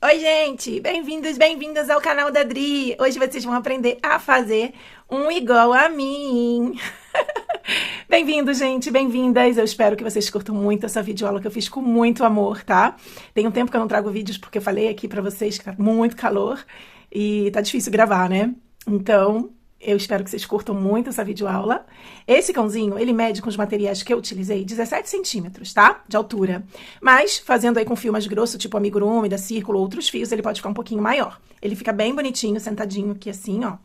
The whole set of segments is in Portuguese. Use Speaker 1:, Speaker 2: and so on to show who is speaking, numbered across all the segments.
Speaker 1: Oi, gente! Bem-vindos, bem-vindas ao canal da Dri! Hoje vocês vão aprender a fazer um igual a mim! Bem-vindos, gente! Bem-vindas! Eu espero que vocês curtam muito essa videoaula que eu fiz com muito amor, tá? Tem um tempo que eu não trago vídeos porque eu falei aqui pra vocês que tá muito calor e tá difícil gravar, né? Então, eu espero que vocês curtam muito essa videoaula. Esse cãozinho, ele mede com os materiais que eu utilizei 17 centímetros, tá? De altura. Mas, fazendo aí com fio mais grosso, tipo amigurumi, da círculo, outros fios, ele pode ficar um pouquinho maior. Ele fica bem bonitinho, sentadinho aqui assim, ó.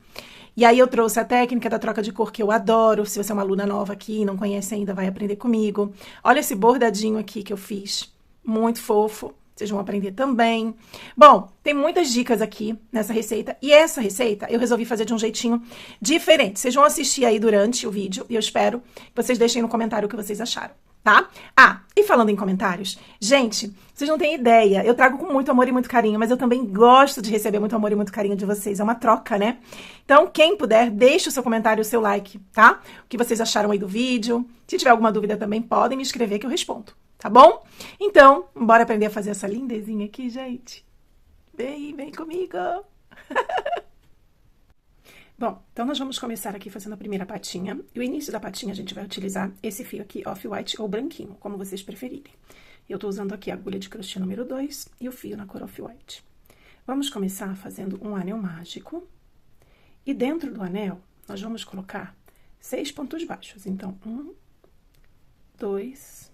Speaker 1: E aí eu trouxe a técnica da troca de cor que eu adoro. Se você é uma aluna nova aqui e não conhece ainda, vai aprender comigo. Olha esse bordadinho aqui que eu fiz. Muito fofo. Vocês vão aprender também. Bom, tem muitas dicas aqui nessa receita. E essa receita eu resolvi fazer de um jeitinho diferente. Vocês vão assistir aí durante o vídeo. E eu espero que vocês deixem no comentário o que vocês acharam, tá? Ah, e falando em comentários, gente, vocês não têm ideia. Eu trago com muito amor e muito carinho, mas eu também gosto de receber muito amor e muito carinho de vocês. É uma troca, né? Então, quem puder, deixe o seu comentário e o seu like, tá? O que vocês acharam aí do vídeo. Se tiver alguma dúvida também, podem me escrever que eu respondo. Tá bom? Então, bora aprender a fazer essa lindezinha aqui, gente. Vem comigo. Bom, então nós vamos começar aqui fazendo a primeira patinha. E o início da patinha a gente vai utilizar esse fio aqui, off-white ou branquinho, como vocês preferirem. Eu tô usando aqui a agulha de crochê número 2 e o fio na cor off-white. Vamos começar fazendo um anel mágico. E dentro do anel, nós vamos colocar 6 pontos baixos. Então, 1, 2...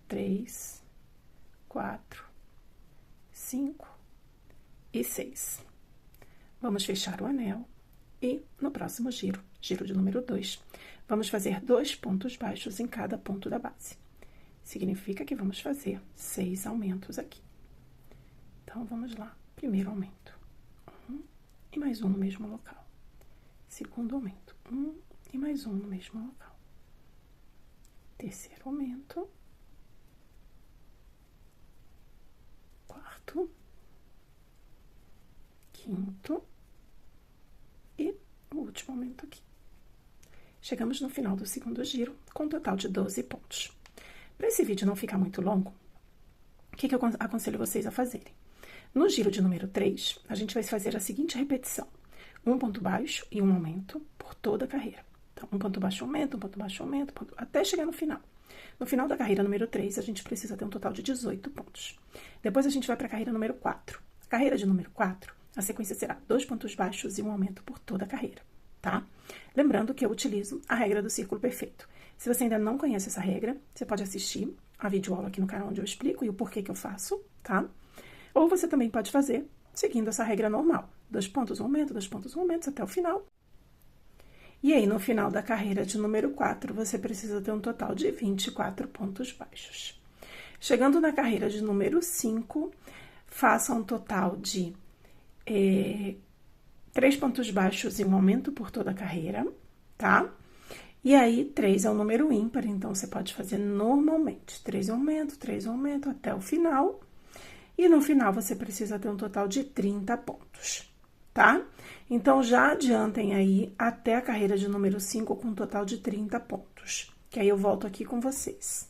Speaker 1: 3, 4, 5 e 6. Vamos fechar o anel e no próximo giro, giro de número 2, vamos fazer 2 pontos baixos em cada ponto da base. Significa que vamos fazer 6 aumentos aqui. Então, vamos lá. Primeiro aumento. 1 e mais um no mesmo local. Segundo aumento. 1 e mais um no mesmo local. Terceiro aumento. Quarto, quinto e o último aumento aqui. Chegamos no final do segundo giro, com um total de 12 pontos. Para esse vídeo não ficar muito longo, o que eu aconselho vocês a fazerem? No giro de número 3, a gente vai fazer a seguinte repetição. Um ponto baixo e um aumento por toda a carreira. Então, um ponto baixo, aumento, um ponto baixo, aumento, até chegar no final. No final da carreira número 3, a gente precisa ter um total de 18 pontos. Depois a gente vai para a carreira número 4. A carreira de número 4, a sequência será 2 pontos baixos e um aumento por toda a carreira, tá? Lembrando que eu utilizo a regra do círculo perfeito. Se você ainda não conhece essa regra, você pode assistir a videoaula aqui no canal onde eu explico e o porquê que eu faço, tá? Ou você também pode fazer seguindo essa regra normal. 2 pontos, um aumento, 2 pontos, um aumento até o final. E aí, no final da carreira de número 4, você precisa ter um total de 24 pontos baixos. Chegando na carreira de número 5, faça um total de 3 pontos baixos e um aumento por toda a carreira, tá? E aí, 3 é um número ímpar, então você pode fazer normalmente 3 aumento até o final. E no final, você precisa ter um total de 30 pontos, tá? Então, já adiantem aí até a carreira de número 5 com um total de 30 pontos, que aí eu volto aqui com vocês.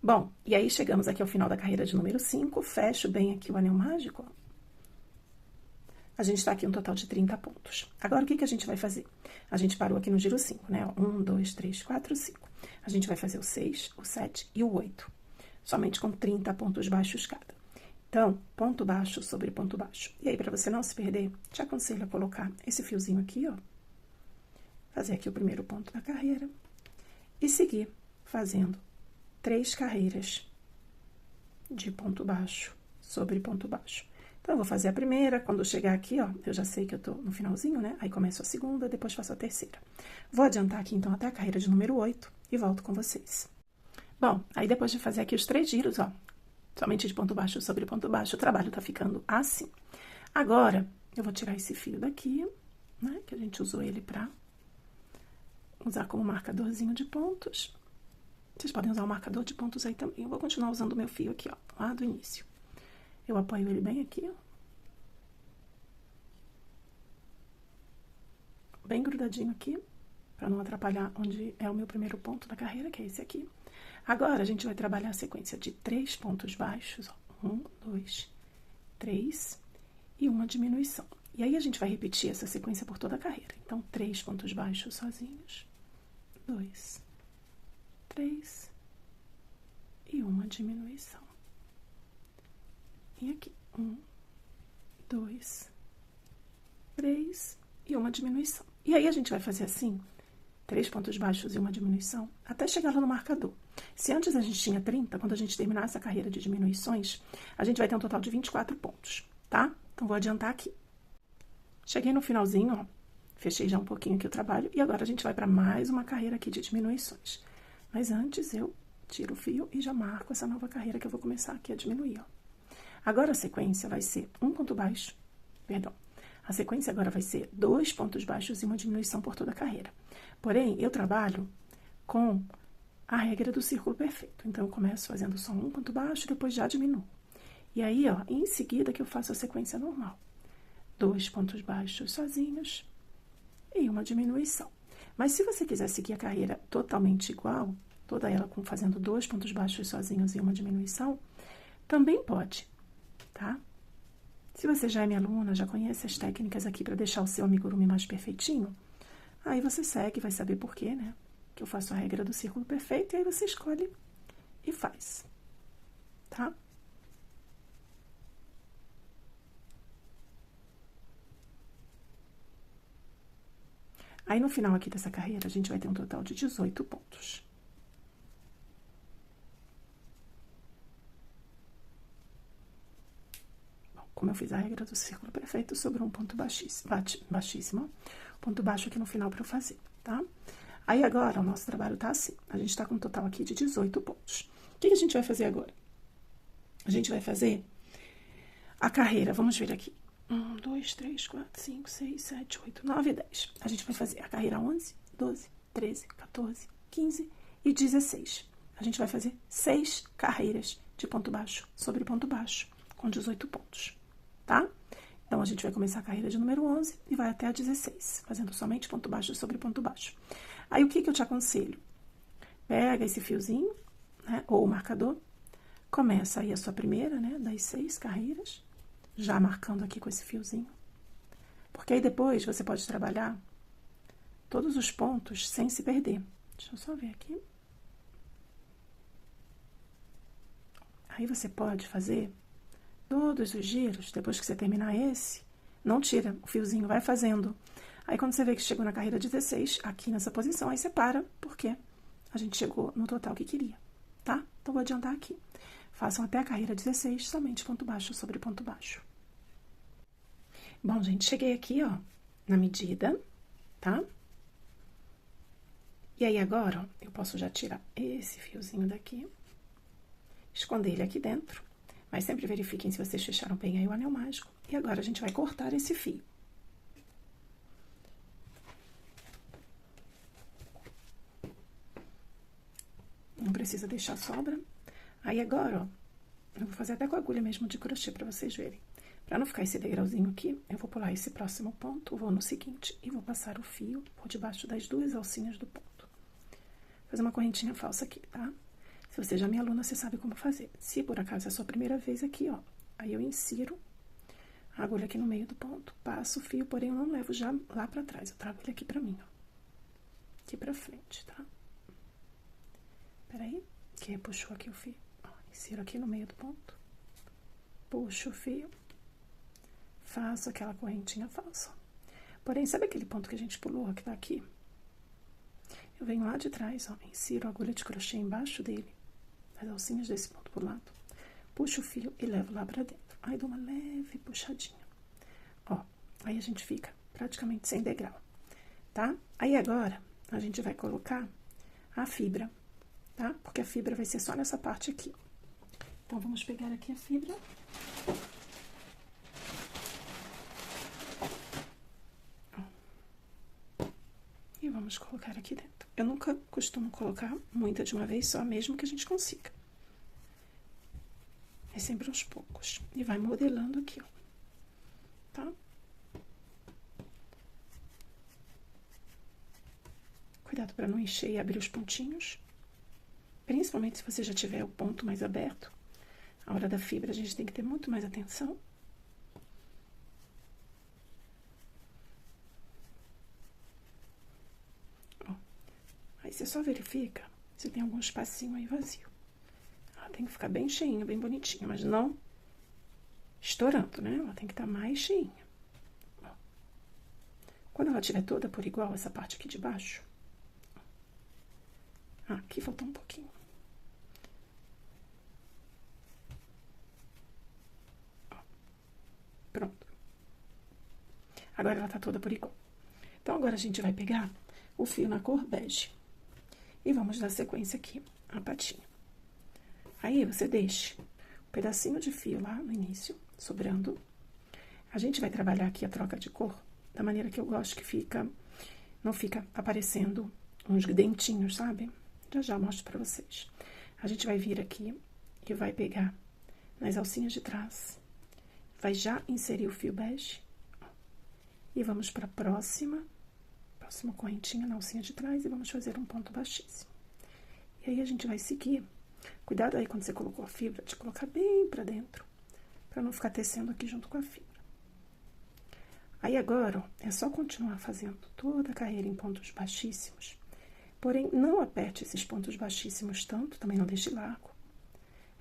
Speaker 1: Bom, e aí chegamos aqui ao final da carreira de número 5, fecho bem aqui o anel mágico. A gente tá aqui um total de 30 pontos. Agora, o que a gente vai fazer? A gente parou aqui no giro 5, né? 1, 2, 3, 4, 5. A gente vai fazer o 6, o 7 e o 8, somente com 30 pontos baixos cada. Então, ponto baixo sobre ponto baixo. E aí, para você não se perder, te aconselho a colocar esse fiozinho aqui, ó. Fazer aqui o primeiro ponto da carreira. E seguir fazendo 3 carreiras de ponto baixo sobre ponto baixo. Então, eu vou fazer a primeira. Quando eu chegar aqui, ó, eu já sei que eu tô no finalzinho, né? Aí, começo a segunda, depois faço a terceira. Vou adiantar aqui, então, até a carreira de número 8 e volto com vocês. Bom, aí depois de fazer aqui os 3 giros, ó, somente de ponto baixo sobre ponto baixo, o trabalho tá ficando assim. Agora, eu vou tirar esse fio daqui, né, que a gente usou ele pra usar como marcadorzinho de pontos. Vocês podem usar o marcador de pontos aí também. Eu vou continuar usando o meu fio aqui, ó, lá do início. Eu apoio ele bem aqui, ó. Bem grudadinho aqui, pra não atrapalhar onde é o meu primeiro ponto da carreira, que é esse aqui. Agora, a gente vai trabalhar a sequência de 3 pontos baixos, ó. 1, 2, 3 e uma diminuição. E aí, a gente vai repetir essa sequência por toda a carreira. Então, 3 pontos baixos sozinhos, 2, 3 e uma diminuição. E aqui, 1, 2, 3 e uma diminuição. E aí, a gente vai fazer assim, 3 pontos baixos e uma diminuição, até chegar lá no marcador. Se antes a gente tinha 30, quando a gente terminar essa carreira de diminuições, a gente vai ter um total de 24 pontos, tá? Então, vou adiantar aqui. Cheguei no finalzinho, ó, fechei já um pouquinho aqui o trabalho, e agora a gente vai para mais uma carreira aqui de diminuições. Mas antes, eu tiro o fio e já marco essa nova carreira que eu vou começar aqui a diminuir, ó. Agora, a sequência vai ser um ponto baixo, perdão. A sequência agora vai ser 2 pontos baixos e uma diminuição por toda a carreira. Porém, eu trabalho com a regra do círculo perfeito. Então, eu começo fazendo só um ponto baixo, depois já diminuo. E aí, ó, em seguida que eu faço a sequência normal. 2 pontos baixos sozinhos e uma diminuição. Mas se você quiser seguir a carreira totalmente igual, toda ela fazendo 2 pontos baixos sozinhos e uma diminuição, também pode, tá? Se você já é minha aluna, já conhece as técnicas aqui para deixar o seu amigurumi mais perfeitinho, aí você segue, vai saber por quê, né? Que eu faço a regra do círculo perfeito, e aí você escolhe e faz, tá? Aí, no final aqui dessa carreira, a gente vai ter um total de 18 pontos. Bom, como eu fiz a regra do círculo perfeito, sobrou um ponto baixíssimo, ponto baixo aqui no final para eu fazer, tá? Aí, agora, o nosso trabalho tá assim. A gente tá com um total aqui de 18 pontos. O que a gente vai fazer agora? A gente vai fazer a carreira, vamos ver aqui. 1, 2, 3, 4, 5, 6, 7, 8, 9 e 10. A gente vai fazer a carreira 11, 12, 13, 14, 15 e 16. A gente vai fazer 6 carreiras de ponto baixo sobre ponto baixo, com 18 pontos, tá? Então, a gente vai começar a carreira de número 11 e vai até a 16, fazendo somente ponto baixo sobre ponto baixo. Aí, o que eu te aconselho? Pega esse fiozinho, né, ou o marcador, começa aí a sua primeira, né, das 6 carreiras, já marcando aqui com esse fiozinho. Porque aí depois você pode trabalhar todos os pontos sem se perder. Deixa eu só ver aqui. Aí você pode fazer todos os giros, depois que você terminar esse, não tira, o fiozinho vai fazendo. Aí quando você vê que chegou na carreira 16, aqui nessa posição, aí você para, porque a gente chegou no total que queria, tá? Então, vou adiantar aqui. Façam até a carreira 16, somente ponto baixo sobre ponto baixo. Bom, gente, cheguei aqui, ó, na medida, tá? E aí, agora, ó, eu posso já tirar esse fiozinho daqui, esconder ele aqui dentro, mas sempre verifiquem se vocês fecharam bem aí o anel mágico. E agora, a gente vai cortar esse fio. Não precisa deixar sobra. Aí, agora, ó, eu vou fazer até com a agulha mesmo de crochê pra vocês verem. Pra não ficar esse degrauzinho aqui, eu vou pular esse próximo ponto, vou no seguinte e vou passar o fio por debaixo das 2 alcinhas do ponto. Fazer uma correntinha falsa aqui, tá? Se você já é minha aluna, você sabe como fazer. Se por acaso é a sua primeira vez aqui, ó, aí eu insiro a agulha aqui no meio do ponto, passo o fio, porém eu não levo já lá pra trás, eu trago ele aqui pra mim, ó. Aqui pra frente, tá? Peraí, que puxou aqui o fio. Ó, insiro aqui no meio do ponto, puxo o fio, faço aquela correntinha falsa. Porém, sabe aquele ponto que a gente pulou, que tá aqui? Eu venho lá de trás, ó, insiro a agulha de crochê embaixo dele, as alcinhas desse ponto pro lado, puxo o fio e levo lá pra dentro. Aí, dou uma leve puxadinha. Ó, aí a gente fica praticamente sem degrau, tá? Aí, agora, a gente vai colocar a fibra, tá? Porque a fibra vai ser só nessa parte aqui. Então, vamos pegar aqui a fibra. E vamos colocar aqui dentro. Eu nunca costumo colocar muita de uma vez só, mesmo que a gente consiga. É sempre aos poucos. E vai modelando aqui, ó. Tá? Cuidado para não encher e abrir os pontinhos. Principalmente se você já tiver o ponto mais aberto. A hora da fibra, a gente tem que ter muito mais atenção. Aí você só verifica se tem algum espacinho aí vazio. Ela tem que ficar bem cheinha, bem bonitinha, mas não estourando, né? Ela tem que estar mais cheinha. Ó. Quando ela estiver toda por igual, essa parte aqui de baixo... aqui faltou um pouquinho. Ó. Pronto. Agora ela tá toda por igual. Então, agora a gente vai pegar o fio na cor bege. E vamos dar sequência aqui, a patinha. Aí, você deixa um pedacinho de fio lá no início, sobrando. A gente vai trabalhar aqui a troca de cor da maneira que eu gosto, que fica... não fica aparecendo uns dentinhos, sabe? Já eu mostro pra vocês. A gente vai vir aqui e vai pegar nas alcinhas de trás. Vai já inserir o fio bege. E vamos pra próxima correntinha na alcinha de trás e vamos fazer um ponto baixíssimo. E aí, a gente vai seguir. Cuidado aí quando você colocou a fibra, de colocar bem pra dentro, pra não ficar tecendo aqui junto com a fibra. Aí, agora, ó, é só continuar fazendo toda a carreira em pontos baixíssimos. Porém, não aperte esses pontos baixíssimos tanto, também não deixe largo.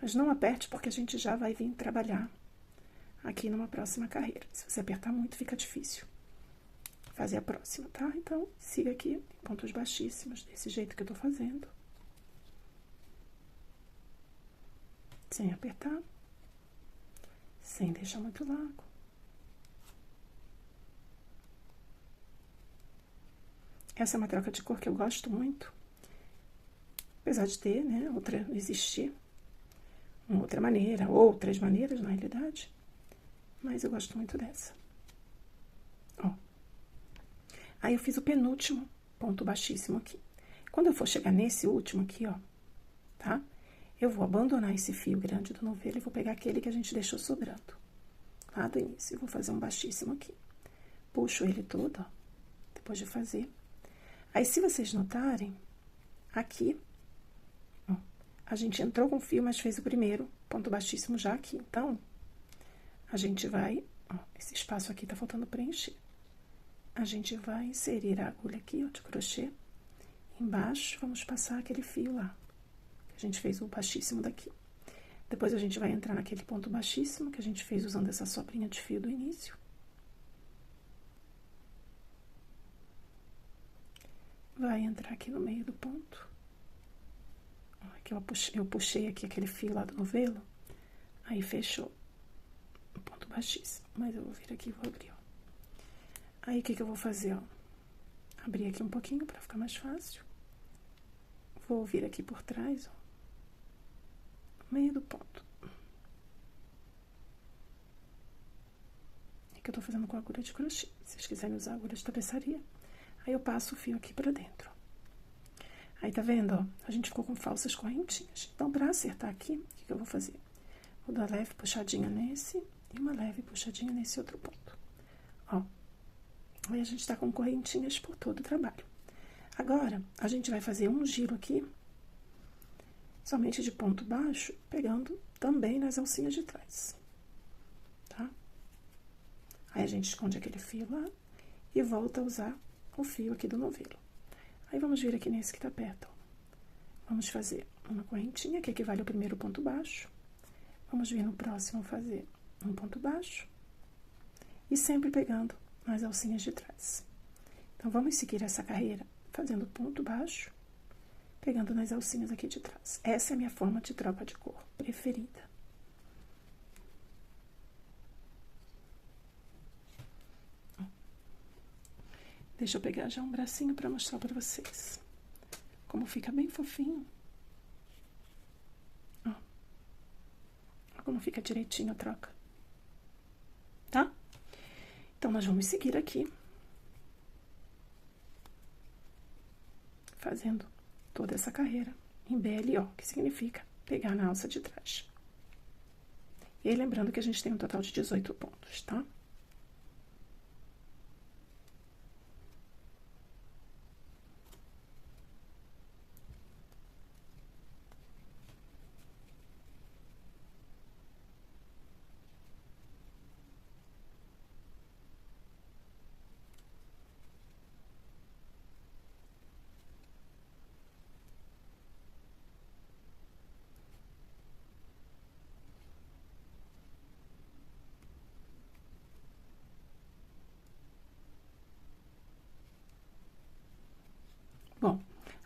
Speaker 1: Mas não aperte porque a gente já vai vir trabalhar aqui numa próxima carreira. Se você apertar muito, fica difícil fazer a próxima, tá? Então, siga aqui em pontos baixíssimos, desse jeito que eu tô fazendo. Sem apertar. Sem deixar muito largo. Essa é uma troca de cor que eu gosto muito. Apesar de ter, né, existir uma outra maneira, outras maneiras, na realidade. Mas eu gosto muito dessa. Ó. Aí, eu fiz o penúltimo ponto baixíssimo aqui. Quando eu for chegar nesse último aqui, ó, tá? Eu vou abandonar esse fio grande do novelo e vou pegar aquele que a gente deixou sobrando, lá do início. Eu vou fazer um baixíssimo aqui. Puxo ele todo, ó, depois de fazer. Aí, se vocês notarem, aqui, ó, a gente entrou com o fio, mas fez o primeiro ponto baixíssimo já aqui. Então, a gente vai, ó, esse espaço aqui tá faltando preencher. A gente vai inserir a agulha aqui, ó, de crochê. Embaixo, vamos passar aquele fio lá. A gente fez o baixíssimo daqui. Depois, a gente vai entrar naquele ponto baixíssimo que a gente fez usando essa sobrinha de fio do início. Vai entrar aqui no meio do ponto. Aqui eu puxei aqui aquele fio lá do novelo. Aí, fechou. Um ponto baixíssimo. Mas eu vou vir aqui e vou abrir, ó. Aí, o que eu vou fazer, ó? Abrir aqui um pouquinho pra ficar mais fácil. Vou vir aqui por trás, ó. Meio do ponto. É que eu tô fazendo com agulha de crochê. Se vocês quiserem usar agulha de tapeçaria. Aí, eu passo o fio aqui pra dentro. Aí, tá vendo, ó? A gente ficou com falsas correntinhas. Então, pra acertar aqui, o que eu vou fazer? Vou dar leve puxadinha nesse e uma leve puxadinha nesse outro ponto. Ó. Aí, a gente tá com correntinhas por todo o trabalho. Agora, a gente vai fazer um giro aqui, somente de ponto baixo, pegando também nas alcinhas de trás, tá? Aí, a gente esconde aquele fio lá e volta a usar o fio aqui do novelo. Aí, vamos vir aqui nesse que tá perto, ó. Vamos fazer uma correntinha, que equivale ao primeiro ponto baixo. Vamos vir no próximo fazer um ponto baixo. E sempre pegando nas alcinhas de trás. Então, vamos seguir essa carreira fazendo ponto baixo, pegando nas alcinhas aqui de trás. Essa é a minha forma de troca de cor preferida. Deixa eu pegar já um bracinho pra mostrar pra vocês. Como fica bem fofinho. Ó. Ó como fica direitinho a troca. Tá? Então, nós vamos seguir aqui. Fazendo toda essa carreira em BLO, que significa pegar na alça de trás. E aí, lembrando que a gente tem um total de 18 pontos, tá?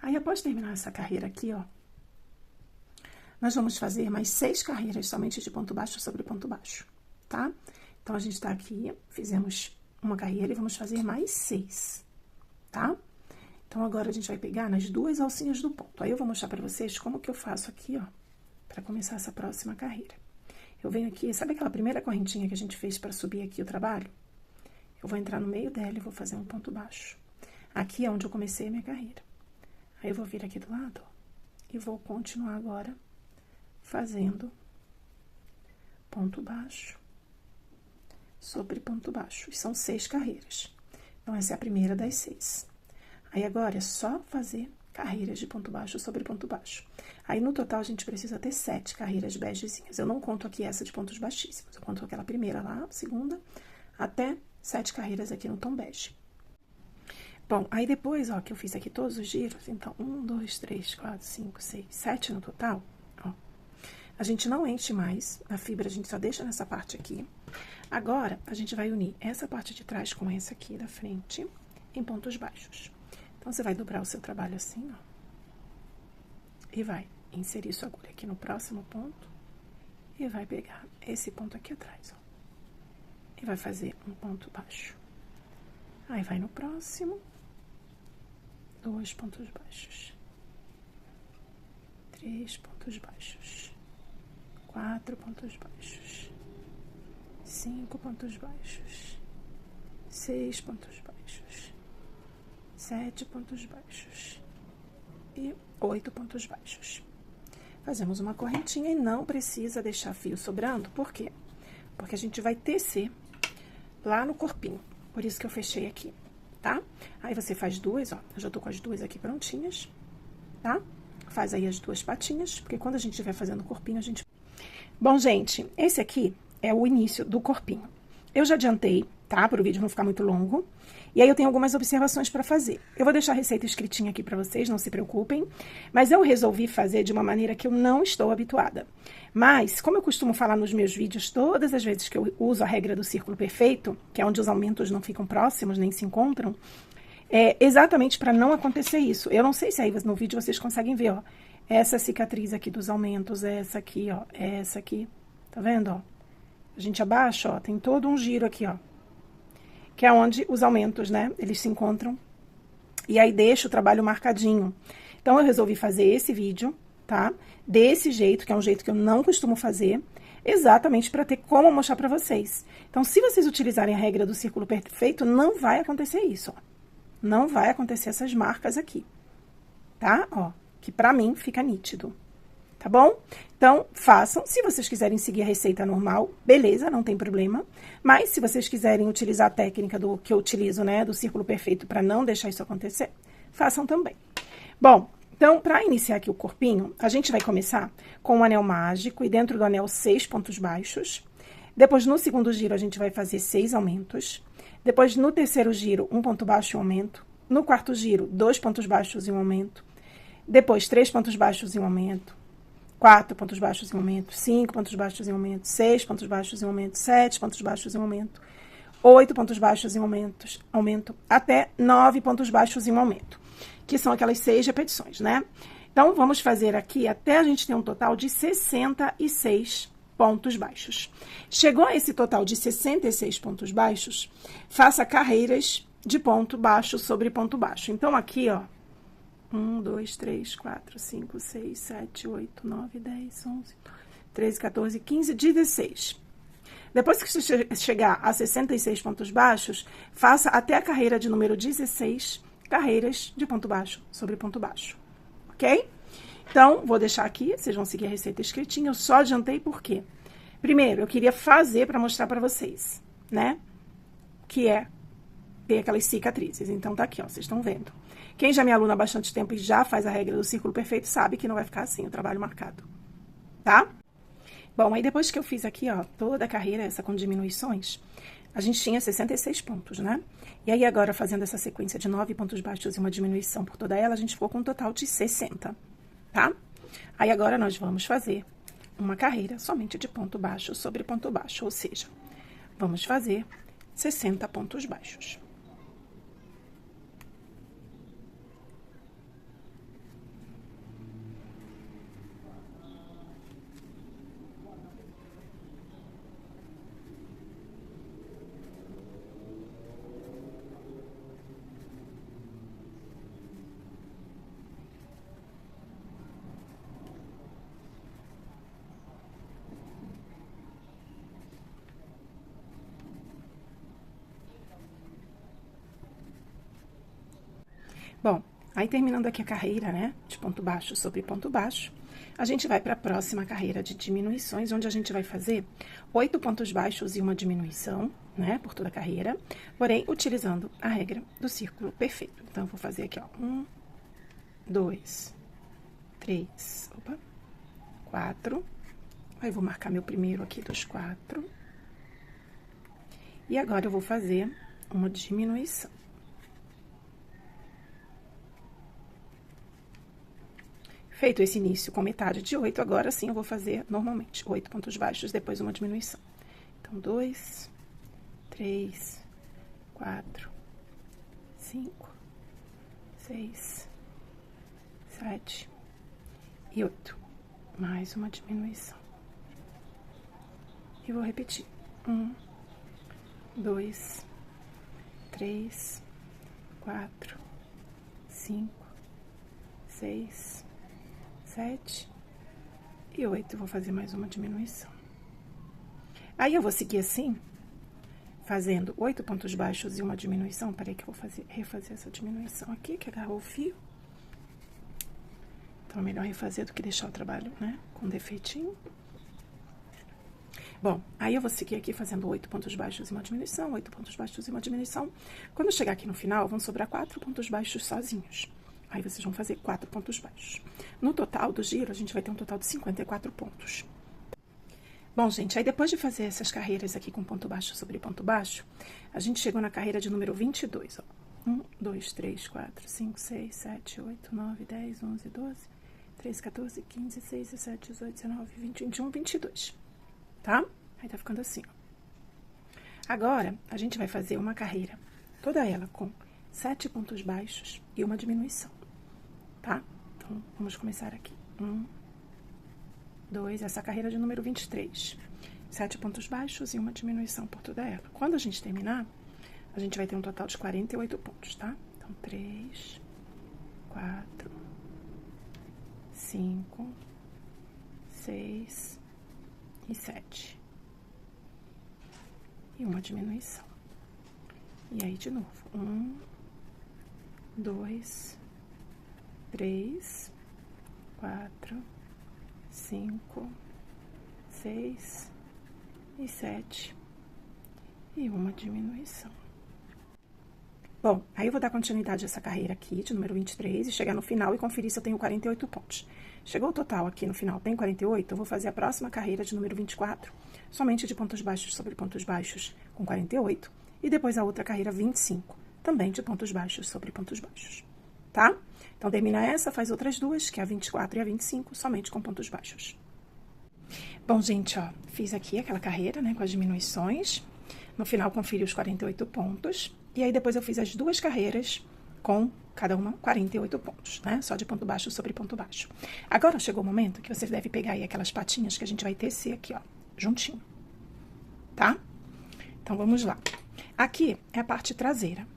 Speaker 1: Aí, após terminar essa carreira aqui, ó, nós vamos fazer mais 6 carreiras somente de ponto baixo sobre ponto baixo, tá? Então, a gente tá aqui, fizemos uma carreira e vamos fazer mais 6, tá? Então, agora a gente vai pegar nas 2 alcinhas do ponto. Aí, eu vou mostrar pra vocês como que eu faço aqui, ó, pra começar essa próxima carreira. Eu venho aqui, sabe aquela primeira correntinha que a gente fez pra subir aqui o trabalho? Eu vou entrar no meio dela e vou fazer um ponto baixo. Aqui é onde eu comecei a minha carreira. Aí, eu vou vir aqui do lado, ó, e vou continuar agora fazendo ponto baixo sobre ponto baixo. E são 6 carreiras. Então, essa é a primeira das 6. Aí, agora, é só fazer carreiras de ponto baixo sobre ponto baixo. Aí, no total, a gente precisa ter 7 carreiras begezinhas. Eu não conto aqui essa de pontos baixíssimos. Eu conto aquela primeira lá, segunda, até 7 carreiras aqui no tom bege. Bom, aí depois, ó, que eu fiz aqui todos os giros, então, 1, 2, 3, 4, 5, 6, 7 no total, ó. A gente não enche mais a fibra, a gente só deixa nessa parte aqui. Agora, a gente vai unir essa parte de trás com essa aqui da frente em pontos baixos. Então, você vai dobrar o seu trabalho assim, ó. E vai inserir sua agulha aqui no próximo ponto. E vai pegar esse ponto aqui atrás, ó. E vai fazer um ponto baixo. Aí, vai no próximo. 2 pontos baixos. 3 pontos baixos. 4 pontos baixos, 5 pontos baixos, 6 pontos baixos, 7 pontos baixos e 8 pontos baixos. Fazemos uma correntinha e não precisa deixar fio sobrando, por quê? Porque a gente vai tecer lá no corpinho, por isso que eu fechei aqui, tá? Aí, você faz 2, ó, eu já tô com as 2 aqui prontinhas, tá? Faz aí as 2 patinhas, porque quando a gente estiver fazendo o corpinho, a gente... Bom, gente, esse aqui é o início do corpinho. Eu já adiantei, tá? Para o vídeo não ficar muito longo. E aí, eu tenho algumas observações para fazer. Eu vou deixar a receita escritinha aqui para vocês, não se preocupem. Mas eu resolvi fazer de uma maneira que eu não estou habituada. Mas, como eu costumo falar nos meus vídeos, todas as vezes que eu uso a regra do círculo perfeito, que é onde os aumentos não ficam próximos, nem se encontram, é exatamente para não acontecer isso. Eu não sei se aí no vídeo vocês conseguem ver, ó. Essa cicatriz aqui dos aumentos, essa aqui, ó, essa aqui, tá vendo, ó? A gente abaixa, ó, tem todo um giro aqui, ó, que é onde os aumentos, né, eles se encontram, e aí deixa o trabalho marcadinho. Então, eu resolvi fazer esse vídeo, tá? Desse jeito, que é um jeito que eu não costumo fazer, exatamente para ter como mostrar para vocês. Então, se vocês utilizarem a regra do círculo perfeito, não vai acontecer isso, ó. Não vai acontecer essas marcas aqui, tá? Ó. Que pra mim fica nítido, tá bom? Então, façam. Se vocês quiserem seguir a receita normal, beleza, não tem problema. Mas, se vocês quiserem utilizar a técnica do que eu utilizo, né, do círculo perfeito pra não deixar isso acontecer, façam também. Bom, então, pra iniciar aqui o corpinho, a gente vai começar com um anel mágico e dentro do anel 6 pontos baixos. Depois, no segundo giro, a gente vai fazer 6 aumentos. Depois, no terceiro giro, um ponto baixo e um aumento. No quarto giro, 2 pontos baixos e um aumento. Depois, 3 pontos baixos e um aumento, 4 pontos baixos e um aumento, 5 pontos baixos e um aumento, 6 pontos baixos e um aumento, 7 pontos baixos e um aumento, 8 pontos baixos e um aumento, até 9 pontos baixos e um aumento, que são aquelas 6 repetições, né? Então, vamos fazer aqui até a gente ter um total de 66 pontos baixos. Chegou a esse total de 66 pontos baixos, faça carreiras de ponto baixo sobre ponto baixo. Então, aqui, ó, 1, 2, 3, 4, 5, 6, 7, 8, 9, 10, 11, 13, 14, 15, 16. Depois que você chegar a 66 pontos baixos, faça até a carreira de número 16 carreiras de ponto baixo sobre ponto baixo, ok? Então, vou deixar aqui, vocês vão seguir a receita escritinha, eu só adiantei por quê? Primeiro, eu queria fazer para mostrar para vocês, né? Que é ter aquelas cicatrizes. Então, tá aqui, ó, vocês estão vendo. Quem já me aluna há bastante tempo e já faz a regra do círculo perfeito sabe que não vai ficar assim o trabalho marcado, tá? Bom, aí depois que eu fiz aqui, ó, toda a carreira, essa com diminuições, a gente tinha 66 pontos, né? E aí agora, fazendo essa sequência de 9 pontos baixos e uma diminuição por toda ela, a gente ficou com um total de 60, tá? Aí agora nós vamos fazer uma carreira somente de ponto baixo sobre ponto baixo, ou seja, vamos fazer 60 pontos baixos. Bom, aí terminando aqui a carreira, né, de ponto baixo sobre ponto baixo, a gente vai para a próxima carreira de diminuições, onde a gente vai fazer 8 pontos baixos e uma diminuição, né, por toda a carreira, porém, utilizando a regra do círculo perfeito. Então, eu vou fazer aqui, ó, 1, 2, 3, 4. Aí, vou marcar meu primeiro aqui dos 4. E agora, eu vou fazer uma diminuição. Feito esse início com metade de 8, agora sim eu vou fazer normalmente 8 pontos baixos, depois uma diminuição. Então, 2, 3, 4, 5, 6, 7 e 8. Mais uma diminuição. E vou repetir. 1, 2, 3, 4, 5, 6, 7 e 8. Vou fazer mais uma diminuição. Aí, eu vou seguir assim, fazendo 8 pontos baixos e uma diminuição. Peraí que eu vou refazer essa diminuição aqui, que agarrou o fio. Então, é melhor refazer do que deixar o trabalho, né, com defeitinho. Bom, aí eu vou seguir aqui fazendo 8 pontos baixos e uma diminuição, 8 pontos baixos e uma diminuição. Quando eu chegar aqui no final, vão sobrar 4 pontos baixos sozinhos. Aí, vocês vão fazer 4 pontos baixos. No total do giro, a gente vai ter um total de 54 pontos. Bom, gente, aí depois de fazer essas carreiras aqui com ponto baixo sobre ponto baixo, a gente chegou na carreira de número 22, ó. 1, 2, 3, 4, 5, 6, 7, 8, 9, 10, 11, 12, 13, 14, 15, 16, 17, 18, 19, 20, 21, 22, tá? Aí, tá ficando assim, ó. Agora, a gente vai fazer uma carreira, toda ela com 7 pontos baixos e uma diminuição. Tá? Então, vamos começar aqui. 1, 2, essa carreira de número 23. 7 pontos baixos e uma diminuição por toda ela. Quando a gente terminar, a gente vai ter um total de 48 pontos, tá? Então, 3, 4, 5, 6 e 7. E uma diminuição. E aí, de novo. 1, 2, 3, 4, 5, 6 e 7 e uma diminuição. Bom, aí eu vou dar continuidade a essa carreira aqui, de número 23, e chegar no final e conferir se eu tenho 48 pontos. Chegou o total aqui no final, tem 48, eu vou fazer a próxima carreira de número 24, somente de pontos baixos sobre pontos baixos, com 48, e depois a outra carreira 25, também de pontos baixos sobre pontos baixos, tá? Então, termina essa, faz outras duas, que é a 24 e a 25, somente com pontos baixos. Bom, gente, ó, fiz aqui aquela carreira, né, com as diminuições. No final, conferi os 48 pontos. E aí, depois eu fiz as duas carreiras com cada uma 48 pontos, né, só de ponto baixo sobre ponto baixo. Agora, chegou o momento que você deve pegar aí aquelas patinhas que a gente vai tecer aqui, ó, juntinho, tá? Então, vamos lá. Aqui é a parte traseira.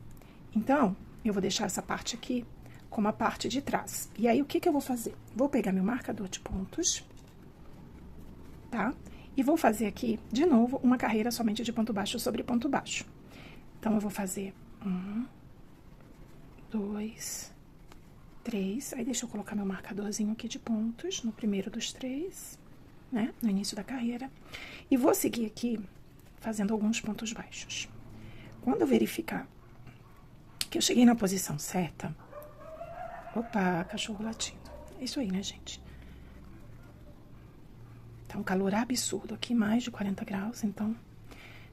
Speaker 1: Então, eu vou deixar essa parte aqui como a parte de trás. E aí, o que eu vou fazer? Vou pegar meu marcador de pontos, tá? E vou fazer aqui, de novo, uma carreira somente de ponto baixo sobre ponto baixo. Então, eu vou fazer 1, 2, 3. Aí, deixa eu colocar meu marcadorzinho aqui de pontos, no primeiro dos 3, né? No início da carreira. E vou seguir aqui, fazendo alguns pontos baixos. Quando eu verificar que eu cheguei na posição certa... Opa, cachorro latindo. É isso aí, né, gente? Tá um calor absurdo aqui, mais de 40 graus, então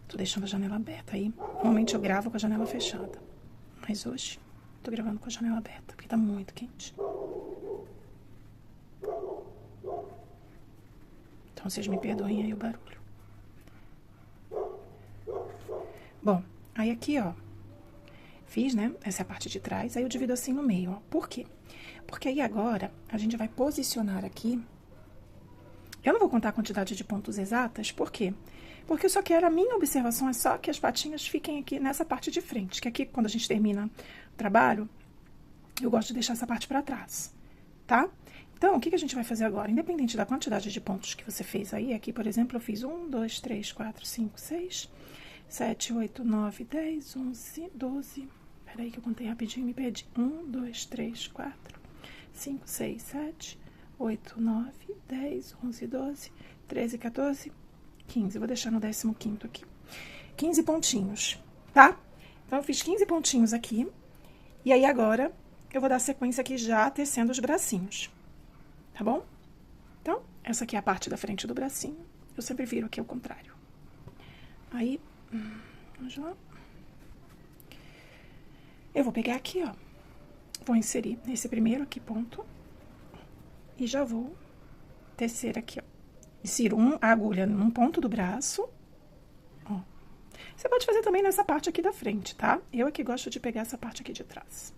Speaker 1: tô deixando a janela aberta aí. Normalmente eu gravo com a janela fechada, mas hoje tô gravando com a janela aberta, porque tá muito quente. Então, vocês me perdoem aí o barulho. Bom, aí aqui, ó, fiz, né, essa é a parte de trás, aí eu divido assim no meio, ó. Por quê? Porque aí agora, a gente vai posicionar aqui. Eu não vou contar a quantidade de pontos exatas, por quê? Porque eu só quero, a minha observação é só que as patinhas fiquem aqui nessa parte de frente, que aqui, quando a gente termina o trabalho, eu gosto de deixar essa parte pra trás, tá? Então, o que a gente vai fazer agora? Independente da quantidade de pontos que você fez aí, aqui, por exemplo, eu fiz 1, 2, 3, 4, 5, 6, 7, 8, 9, 10, 11, 12... Peraí que eu contei rapidinho e me perdi. 1, 2, 3, 4, 5, 6, 7, 8, 9, 10, 11, 12, 13, 14, 15. Vou deixar no 15º aqui. 15 pontinhos, tá? Então, eu fiz 15 pontinhos aqui. E aí, agora, eu vou dar sequência aqui já tecendo os bracinhos. Tá bom? Então, essa aqui é a parte da frente do bracinho. Eu sempre viro aqui ao contrário. Aí, vamos lá. Eu vou pegar aqui, ó. Vou inserir nesse primeiro aqui ponto. E já vou tecer aqui, ó. Insiro a agulha num ponto do braço. Ó. Você pode fazer também nessa parte aqui da frente, tá? Eu aqui gosto de pegar essa parte aqui de trás.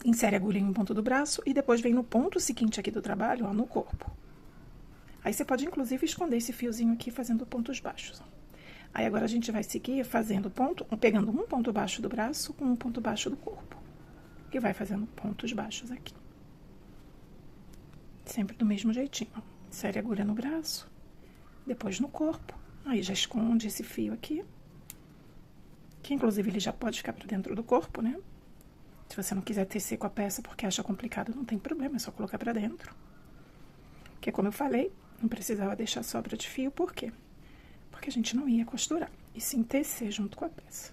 Speaker 1: Insere a agulha em um ponto do braço e depois vem no ponto seguinte aqui do trabalho, ó, no corpo. Aí, você pode, inclusive, esconder esse fiozinho aqui fazendo pontos baixos, ó. Aí, agora, a gente vai seguir fazendo pegando um ponto baixo do braço com um ponto baixo do corpo. E vai fazendo pontos baixos aqui. Sempre do mesmo jeitinho, ó. Insere a agulha no braço, depois no corpo. Aí, já esconde esse fio aqui. Que, inclusive, ele já pode ficar pra dentro do corpo, né? Se você não quiser tecer com a peça porque acha complicado, não tem problema, é só colocar pra dentro. Porque, como eu falei, não precisava deixar sobra de fio, por quê? Porque a gente não ia costurar, e sim tecer junto com a peça.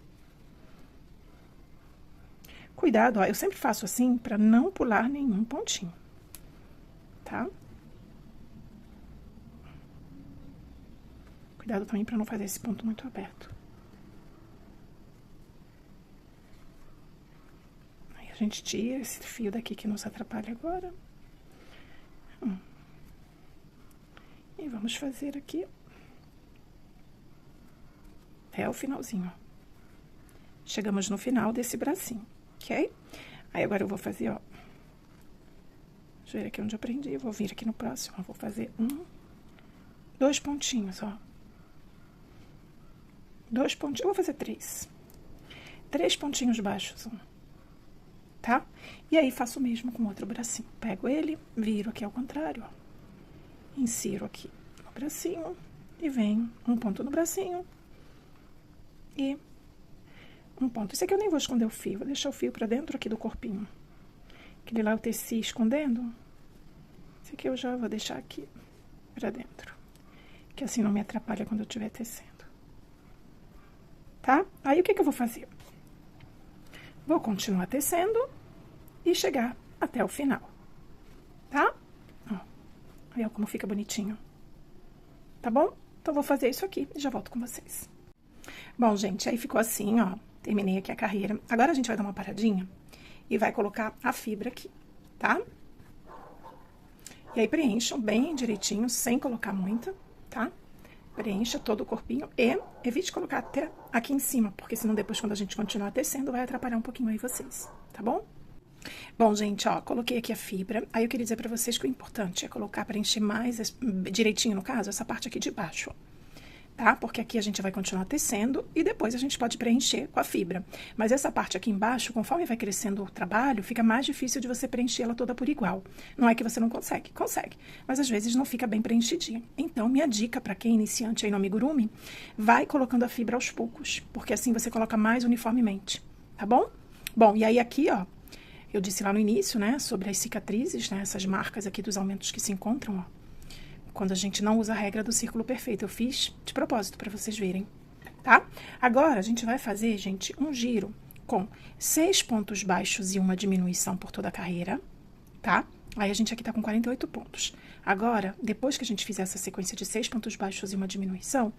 Speaker 1: Cuidado, ó, eu sempre faço assim pra não pular nenhum pontinho, tá? Cuidado também pra não fazer esse ponto muito aberto. Aí a gente tira esse fio daqui que nos atrapalha agora. E vamos fazer aqui até o finalzinho, ó. Chegamos no final desse bracinho, ok? Aí, agora eu vou fazer, ó. Deixa eu ver aqui onde eu aprendi. Eu vou vir aqui no próximo, ó. Vou fazer 2 pontinhos, ó. 2 pontinhos. Eu vou fazer 3. 3 pontinhos baixos, ó. Tá? E aí, faço o mesmo com o outro bracinho. Pego ele, viro aqui ao contrário, ó. Insiro aqui no bracinho e venho um ponto no bracinho e um ponto. Esse aqui eu nem vou esconder o fio, vou deixar o fio pra dentro aqui do corpinho. Aquele lá eu teci escondendo. Esse aqui eu já vou deixar aqui pra dentro, que assim não me atrapalha quando eu estiver tecendo. Tá? Aí, o que eu vou fazer? Vou continuar tecendo e chegar até o final, tá? Ó, olha como fica bonitinho. Tá bom? Então, vou fazer isso aqui e já volto com vocês. Bom, gente, aí ficou assim, ó. Terminei aqui a carreira. Agora, a gente vai dar uma paradinha e vai colocar a fibra aqui, tá? E aí, preencham bem direitinho, sem colocar muita, tá? Preencha todo o corpinho e evite colocar até aqui em cima, porque senão depois, quando a gente continuar tecendo, vai atrapalhar um pouquinho aí vocês, tá bom? Bom, gente, ó, coloquei aqui a fibra. Aí, eu queria dizer pra vocês que o importante é colocar, preencher mais direitinho, no caso, essa parte aqui de baixo, ó. Tá? Porque aqui a gente vai continuar tecendo e depois a gente pode preencher com a fibra. Mas essa parte aqui embaixo, conforme vai crescendo o trabalho, fica mais difícil de você preencher ela toda por igual. Não é que você não consegue, consegue, mas às vezes não fica bem preenchidinha. Então, minha dica para quem é iniciante aí no amigurumi, vai colocando a fibra aos poucos, porque assim você coloca mais uniformemente, tá bom? Bom, e aí aqui, ó, eu disse lá no início, né, sobre as cicatrizes, né, essas marcas aqui dos aumentos que se encontram, ó. Quando a gente não usa a regra do círculo perfeito. Eu fiz de propósito para vocês verem, tá? Agora, a gente vai fazer, gente, um giro com 6 pontos baixos e uma diminuição por toda a carreira, tá? Aí, a gente aqui tá com 48 pontos. Agora, depois que a gente fizer essa sequência de 6 pontos baixos e uma diminuição,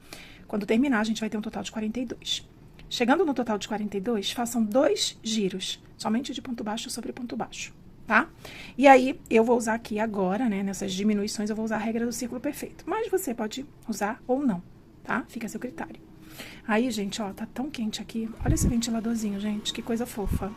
Speaker 1: quando terminar, a gente vai ter um total de 42. Chegando no total de 42, façam 2 giros, somente de ponto baixo sobre ponto baixo. Tá? E aí, eu vou usar aqui agora, né, nessas diminuições, eu vou usar a regra do círculo perfeito. Mas você pode usar ou não, tá? Fica a seu critério. Aí, gente, ó, tá tão quente aqui. Olha esse ventiladorzinho, gente, que coisa fofa.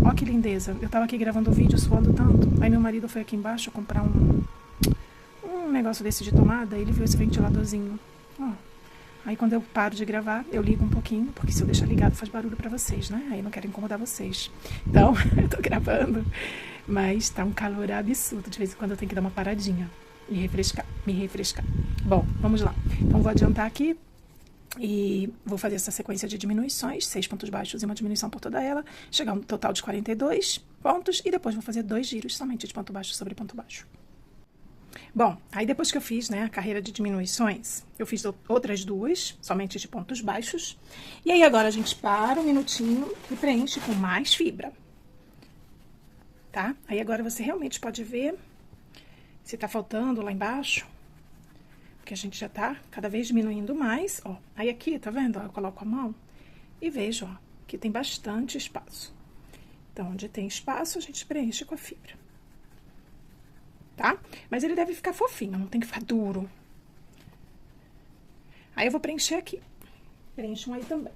Speaker 1: Ó que lindeza. Eu tava aqui gravando o vídeo suando tanto. Aí meu marido foi aqui embaixo comprar um negócio desse de tomada, e ele viu esse ventiladorzinho. Ó. Aí, quando eu paro de gravar, eu ligo um pouquinho, porque se eu deixar ligado faz barulho pra vocês, né? Aí eu não quero incomodar vocês. Então, eu tô gravando, mas tá um calor absurdo. De vez em quando eu tenho que dar uma paradinha e me refrescar. Bom, vamos lá. Então, vou adiantar aqui E vou fazer essa sequência de diminuições, 6 pontos baixos e uma diminuição por toda ela, chegar a um total de 42 pontos, e depois vou fazer 2 giros somente de ponto baixo sobre ponto baixo. Bom, aí depois que eu fiz, né, a carreira de diminuições, eu fiz outras 2, somente de pontos baixos. E aí agora a gente para um minutinho e preenche com mais fibra. Tá? Aí agora você realmente pode ver se tá faltando lá embaixo, porque a gente já tá cada vez diminuindo mais, ó. Aí aqui, tá vendo? Ó, eu coloco a mão e vejo, ó, que tem bastante espaço. Então, onde tem espaço, a gente preenche com a fibra. Tá? Mas ele deve ficar fofinho, não tem que ficar duro. Aí eu vou preencher aqui. Preencham aí também.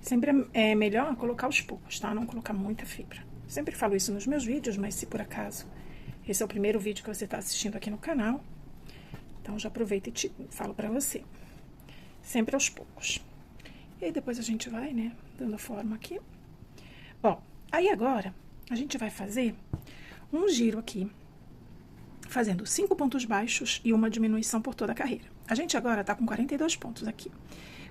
Speaker 1: Sempre é melhor colocar aos poucos, tá? Não colocar muita fibra. Sempre falo isso nos meus vídeos, mas se por acaso esse é o primeiro vídeo que você está assistindo aqui no canal, então já aproveita e te falo pra você. Sempre aos poucos. E aí depois a gente vai, né, dando forma aqui. Bom, aí agora a gente vai fazer um giro aqui, fazendo 5 pontos baixos e uma diminuição por toda a carreira. A gente agora tá com 42 pontos aqui.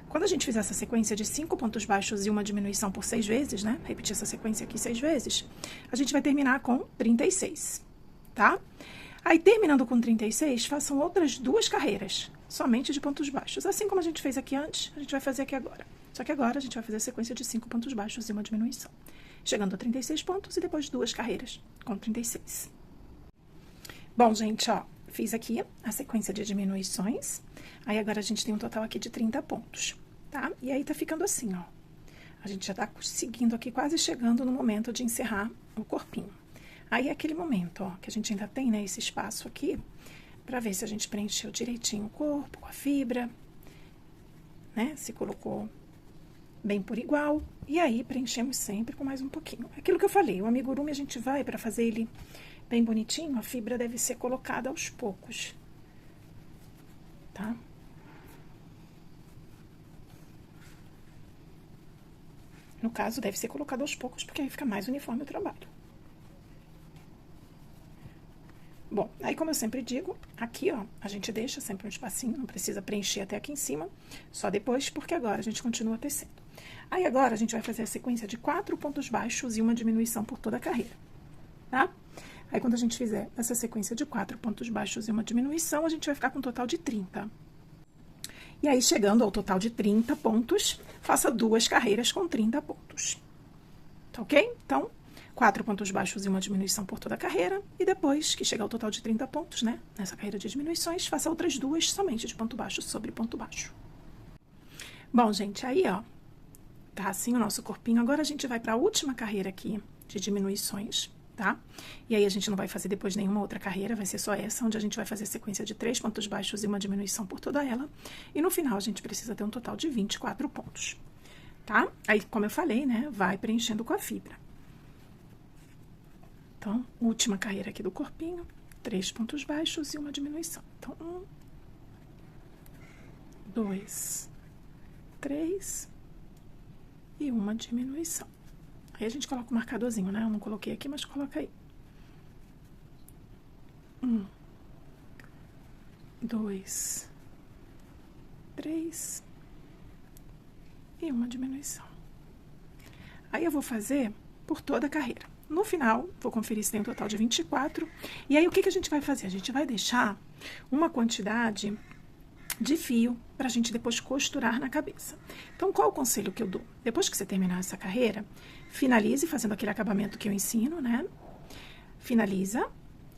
Speaker 1: Quando a gente fizer essa sequência de 5 pontos baixos e uma diminuição por 6 vezes, né? Repetir essa sequência aqui 6 vezes, a gente vai terminar com 36, tá? Aí, terminando com 36, façam outras 2 carreiras, somente de pontos baixos. Assim como a gente fez aqui antes, a gente vai fazer aqui agora. Só que agora a gente vai fazer a sequência de 5 pontos baixos e uma diminuição. Chegando a 36 pontos e depois 2 carreiras com 36. Bom, gente, ó, fiz aqui a sequência de diminuições. Aí, agora a gente tem um total aqui de 30 pontos, tá? E aí, tá ficando assim, ó. A gente já tá seguindo aqui, quase chegando no momento de encerrar o corpinho. Aí, é aquele momento, ó, que a gente ainda tem, né, esse espaço aqui, pra ver se a gente preencheu direitinho o corpo, com a fibra, né? Se colocou bem por igual. E aí, preenchemos sempre com mais um pouquinho. Aquilo que eu falei, o amigurumi a gente vai, pra fazer ele bem bonitinho, a fibra deve ser colocada aos poucos, tá? No caso, deve ser colocado aos poucos, porque aí fica mais uniforme o trabalho. Bom, aí como eu sempre digo, aqui, ó, a gente deixa sempre um espacinho, não precisa preencher até aqui em cima, só depois, porque agora a gente continua tecendo. Aí agora a gente vai fazer a sequência de 4 pontos baixos e uma diminuição por toda a carreira, tá? Aí quando a gente fizer essa sequência de 4 pontos baixos e uma diminuição, a gente vai ficar com um total de 30. E aí, chegando ao total de 30 pontos, faça 2 carreiras com 30 pontos. Tá ok? Então, 4 pontos baixos e uma diminuição por toda a carreira. E depois que chegar ao total de 30 pontos, né? Nessa carreira de diminuições, faça outras 2 somente de ponto baixo sobre ponto baixo. Bom, gente, aí, ó, tá assim o nosso corpinho. Agora, a gente vai para a última carreira aqui de diminuições, tá? E aí, a gente não vai fazer depois nenhuma outra carreira, vai ser só essa, onde a gente vai fazer a sequência de 3 pontos baixos e uma diminuição por toda ela. E no final, a gente precisa ter um total de 24 pontos, tá? Aí, como eu falei, né, vai preenchendo com a fibra. Então, última carreira aqui do corpinho, 3 pontos baixos e uma diminuição. Então, 1, 2, 3 e uma diminuição. Aí, a gente coloca o marcadorzinho, né? Eu não coloquei aqui, mas coloca aí. 1, 2, 3 e uma diminuição. Aí, eu vou fazer por toda a carreira. No final, vou conferir se tem um total de 24. E aí, o que a gente vai fazer? A gente vai deixar uma quantidade de fio pra gente depois costurar na cabeça. Então, qual o conselho que eu dou? Depois que você terminar essa carreira, finalize fazendo aquele acabamento que eu ensino, né? Finaliza,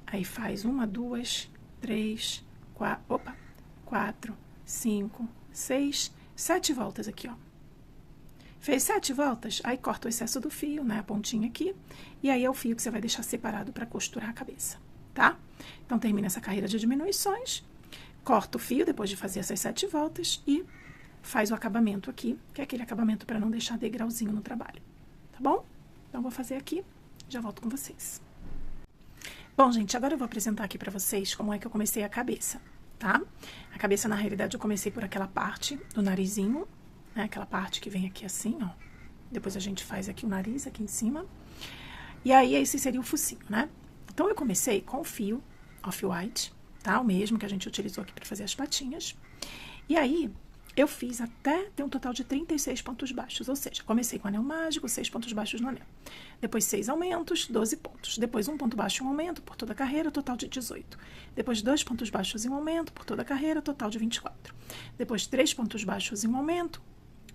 Speaker 1: aí faz 1, 2, 3, 4, 5, 6, 7 voltas aqui, ó. Fez 7 voltas, aí corta o excesso do fio, né, a pontinha aqui, e aí é o fio que você vai deixar separado para costurar a cabeça, tá? Então, termina essa carreira de diminuições, corta o fio depois de fazer essas 7 voltas e faz o acabamento aqui, que é aquele acabamento para não deixar degrauzinho no trabalho, tá bom? Então, vou fazer aqui, já volto com vocês. Bom, gente, agora eu vou apresentar aqui para vocês como é que eu comecei a cabeça, tá? A cabeça, na realidade, eu comecei por aquela parte do narizinho, né? Aquela parte que vem aqui assim, ó. Depois a gente faz aqui o nariz, aqui em cima. E aí, esse seria o focinho, né? Então, eu comecei com o fio Off-White, tá? O mesmo que a gente utilizou aqui para fazer as patinhas. E aí, eu fiz até ter um total de 36 pontos baixos, ou seja, comecei com anel mágico, 6 pontos baixos no anel. Depois 6 aumentos, 12 pontos. Depois 1 ponto baixo e 1 aumento por toda a carreira, total de 18. Depois 2 pontos baixos e 1 aumento por toda a carreira, total de 24. Depois 3 pontos baixos e 1 aumento,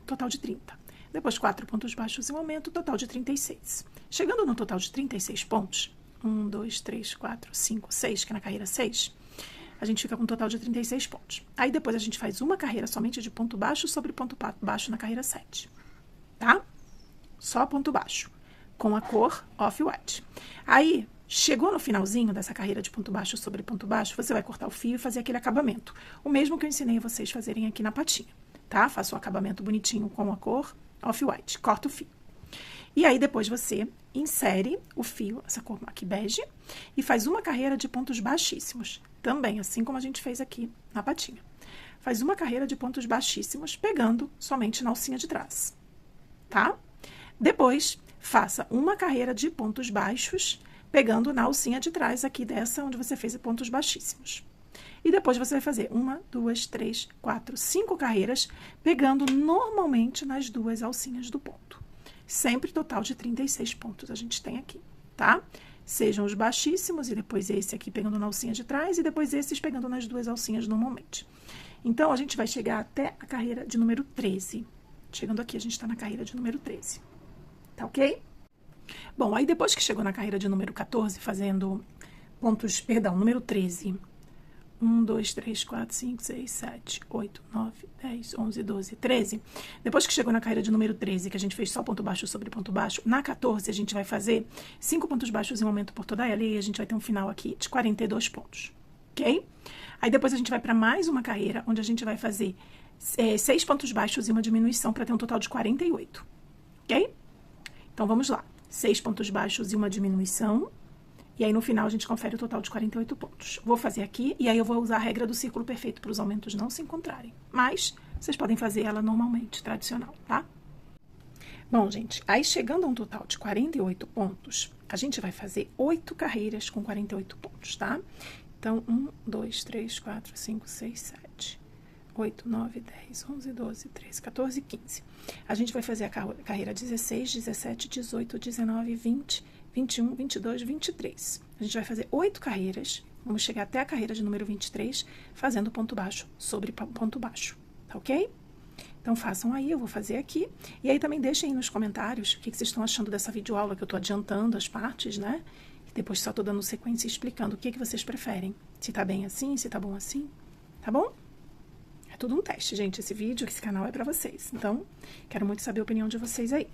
Speaker 1: total de 30. Depois 4 pontos baixos e 1 aumento, total de 36. Chegando no total de 36 pontos, 1, 2, 3, 4, 5, 6, que é na carreira 6, a gente fica com um total de 36 pontos. Aí depois a gente faz uma carreira somente de ponto baixo sobre ponto baixo na carreira 7, tá? Só ponto baixo, com a cor Off-White. Aí, chegou no finalzinho dessa carreira de ponto baixo sobre ponto baixo, você vai cortar o fio e fazer aquele acabamento. O mesmo que eu ensinei vocês fazerem aqui na patinha, tá? Faça o acabamento bonitinho com a cor Off-White, corta o fio. E aí, depois você insere o fio, essa cor aqui bege, e faz uma carreira de pontos baixíssimos. Também, assim como a gente fez aqui na patinha. Faz uma carreira de pontos baixíssimos, pegando somente na alcinha de trás, tá? Depois, faça uma carreira de pontos baixos, pegando na alcinha de trás aqui dessa, onde você fez pontos baixíssimos. E depois você vai fazer 1, 2, 3, 4, 5 carreiras, pegando normalmente nas duas alcinhas do ponto. Sempre total de 36 pontos a gente tem aqui, tá? Sejam os baixíssimos e depois esse aqui pegando na alcinha de trás e depois esses pegando nas duas alcinhas normalmente. Então, a gente vai chegar até a carreira de número 13. Chegando aqui, a gente tá na carreira de número 13. Tá ok? Bom, aí depois que chegou na carreira de número 14, fazendo pontos, perdão, número 13... 1, 2, 3, 4, 5, 6, 7, 8, 9, 10, 11, 12, 13. Depois que chegou na carreira de número 13, que a gente fez só ponto baixo sobre ponto baixo, na 14 a gente vai fazer 5 pontos baixos e um aumento por toda ela, e a gente vai ter um final aqui de 42 pontos, ok? Aí depois a gente vai para mais uma carreira, onde a gente vai fazer 6 pontos baixos e uma diminuição para ter um total de 48, ok? Então, vamos lá. 6 pontos baixos e uma diminuição. E aí, no final, a gente confere o total de 48 pontos. Vou fazer aqui, e aí eu vou usar a regra do círculo perfeito para os aumentos não se encontrarem. Mas, vocês podem fazer ela normalmente, tradicional, tá? Bom, gente, aí chegando a um total de 48 pontos, a gente vai fazer 8 carreiras com 48 pontos, tá? Então, 1, 2, 3, 4, 5, 6, 7, 8, 9, 10, 11, 12, 13, 14, 15. A gente vai fazer a carreira 16, 17, 18, 19, 20... 21, 22, 23. A gente vai fazer 8 carreiras, vamos chegar até a carreira de número 23, fazendo ponto baixo sobre ponto baixo, tá ok? Então, façam aí, eu vou fazer aqui. E aí, também deixem aí nos comentários o que vocês estão achando dessa videoaula, que eu tô adiantando as partes, né? E depois só tô dando sequência e explicando o que vocês preferem. Se tá bem assim, se tá bom assim, tá bom? É tudo um teste, gente, esse vídeo, esse canal é pra vocês. Então, quero muito saber a opinião de vocês aí,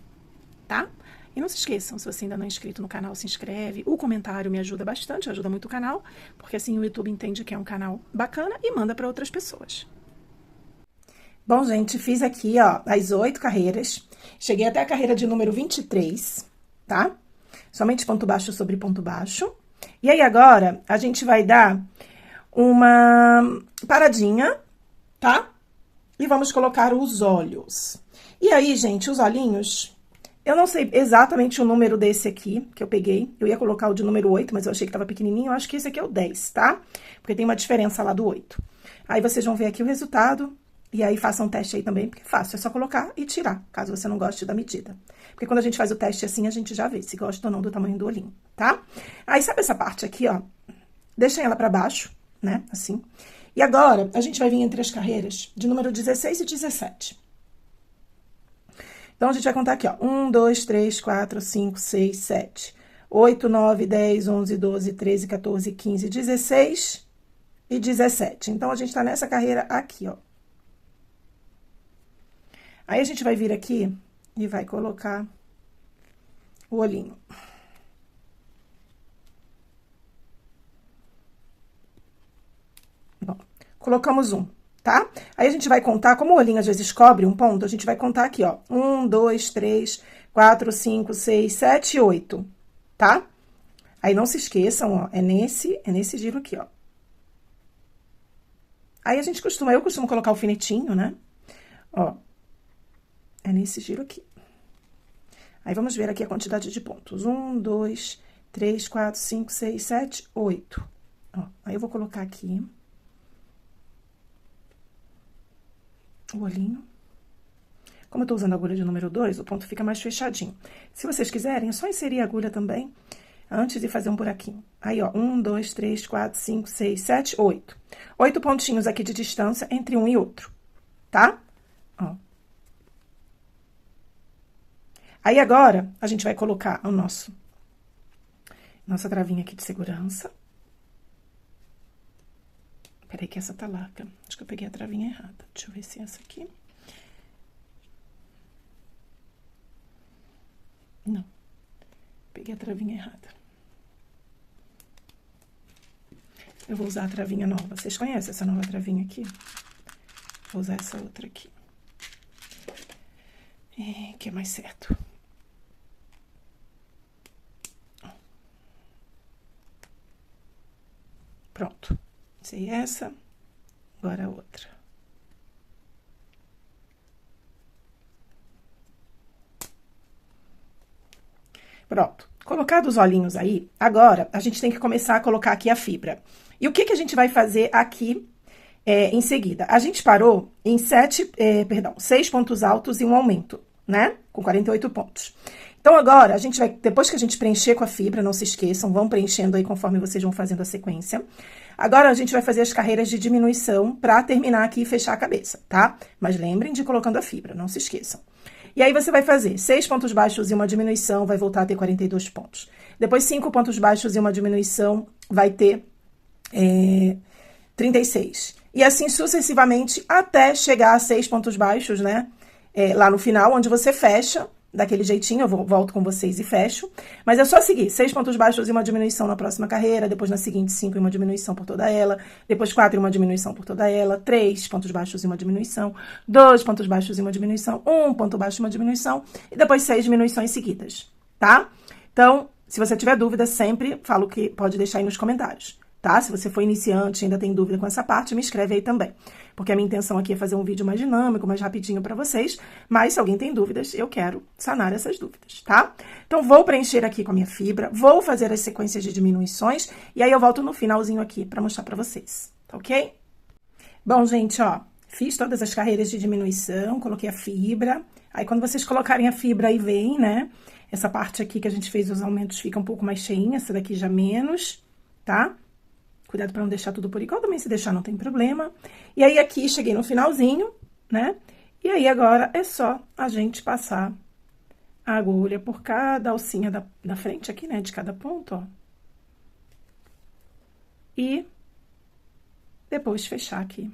Speaker 1: tá? E não se esqueçam, se você ainda não é inscrito no canal, se inscreve. O comentário me ajuda bastante, ajuda muito o canal, porque assim o YouTube entende que é um canal bacana e manda para outras pessoas. Bom, gente, fiz aqui, ó, as 8 carreiras. Cheguei até a carreira de número 23, tá? Somente ponto baixo sobre ponto baixo. E aí, agora, a gente vai dar uma paradinha, tá? E vamos colocar os olhos. E aí, gente, os olhinhos... Eu não sei exatamente o número desse aqui, que eu peguei. Eu ia colocar o de número 8, mas eu achei que tava pequenininho. Eu acho que esse aqui é o 10, tá? Porque tem uma diferença lá do 8. Aí, vocês vão ver aqui o resultado. E aí, façam um teste aí também, porque é fácil. É só colocar e tirar, caso você não goste da medida. Porque quando a gente faz o teste assim, a gente já vê se gosta ou não do tamanho do olhinho, tá? Aí, sabe essa parte aqui, ó? Deixem ela pra baixo, né? Assim. E agora, a gente vai vir entre as carreiras de número 16 e 17. Então, a gente vai contar aqui, ó. 1, 2, 3, 4, 5, 6, 7, 8, 9, 10, 11, 12, 13, 14, 15, 16 e 17. Então, a gente tá nessa carreira aqui, ó. Aí, a gente vai vir aqui e vai colocar o olhinho. Bom, colocamos um. Tá? Aí, a gente vai contar, como o olhinho às vezes cobre um ponto, a gente vai contar aqui, ó. 1, 2, 3, 4, 5, 6, 7, 8, tá? Aí, não se esqueçam, ó, é nesse giro aqui, ó. Aí a gente eu costumo colocar o alfinetinho, né? Ó, é nesse giro aqui. Aí, vamos ver aqui a quantidade de pontos. 1, 2, 3, 4, 5, 6, 7, 8. Ó, aí, eu vou colocar aqui o olhinho. Como eu tô usando a agulha de número 2, o ponto fica mais fechadinho. Se vocês quiserem, é só inserir a agulha também, antes de fazer um buraquinho. Aí, ó, 1, 2, 3, 4, 5, 6, 7, 8. 8 pontinhos aqui de distância entre um e outro, tá? Ó. Aí, agora, a gente vai colocar o nossa travinha aqui de segurança. Peraí que essa tá larga. Acho que eu peguei a travinha errada. Deixa eu ver se é essa aqui. Não. Peguei a travinha errada. Eu vou usar a travinha nova. Vocês conhecem essa nova travinha aqui? Vou usar essa outra aqui. Que é mais certo. Pronto. Sei essa. Agora a outra. Pronto. Colocados os olhinhos aí, agora a gente tem que começar a colocar aqui a fibra. E o que que a gente vai fazer aqui em seguida? A gente parou em 6 pontos altos e um aumento, né? Com 48 pontos. Então, agora, a gente vai, depois que a gente preencher com a fibra, não se esqueçam, vão preenchendo aí conforme vocês vão fazendo a sequência. Agora, a gente vai fazer as carreiras de diminuição pra terminar aqui e fechar a cabeça, tá? Mas lembrem de ir colocando a fibra, não se esqueçam. E aí, você vai fazer 6 pontos baixos e uma diminuição, vai voltar a ter 42 pontos. Depois, 5 pontos baixos e uma diminuição, vai ter 36. E assim, sucessivamente, até chegar a 6 pontos baixos, né? Lá no final, onde você fecha, daquele jeitinho, eu volto com vocês e fecho. Mas é só seguir, 6 pontos baixos e uma diminuição na próxima carreira, depois na seguinte 5 e uma diminuição por toda ela, depois 4 e uma diminuição por toda ela, 3 pontos baixos e uma diminuição, 2 pontos baixos e uma diminuição, 1 ponto baixo e uma diminuição, e depois 6 diminuições seguidas, tá? Então, se você tiver dúvida, sempre falo que pode deixar aí nos comentários. Tá? Se você for iniciante e ainda tem dúvida com essa parte, me escreve aí também. Porque a minha intenção aqui é fazer um vídeo mais dinâmico, mais rapidinho pra vocês. Mas se alguém tem dúvidas, eu quero sanar essas dúvidas, tá? Então, vou preencher aqui com a minha fibra, vou fazer as sequências de diminuições. E aí, eu volto no finalzinho aqui pra mostrar pra vocês, tá ok? Bom, gente, ó, fiz todas as carreiras de diminuição, coloquei a fibra. Aí, quando vocês colocarem a fibra, aí vem, né? Essa parte aqui que a gente fez os aumentos fica um pouco mais cheinha, essa daqui já menos, tá? Cuidado pra não deixar tudo por igual, também se deixar não tem problema. E aí, aqui, cheguei no finalzinho, né? E aí, agora, é só a gente passar a agulha por cada alcinha da frente aqui, né? De cada ponto, ó. E depois fechar aqui.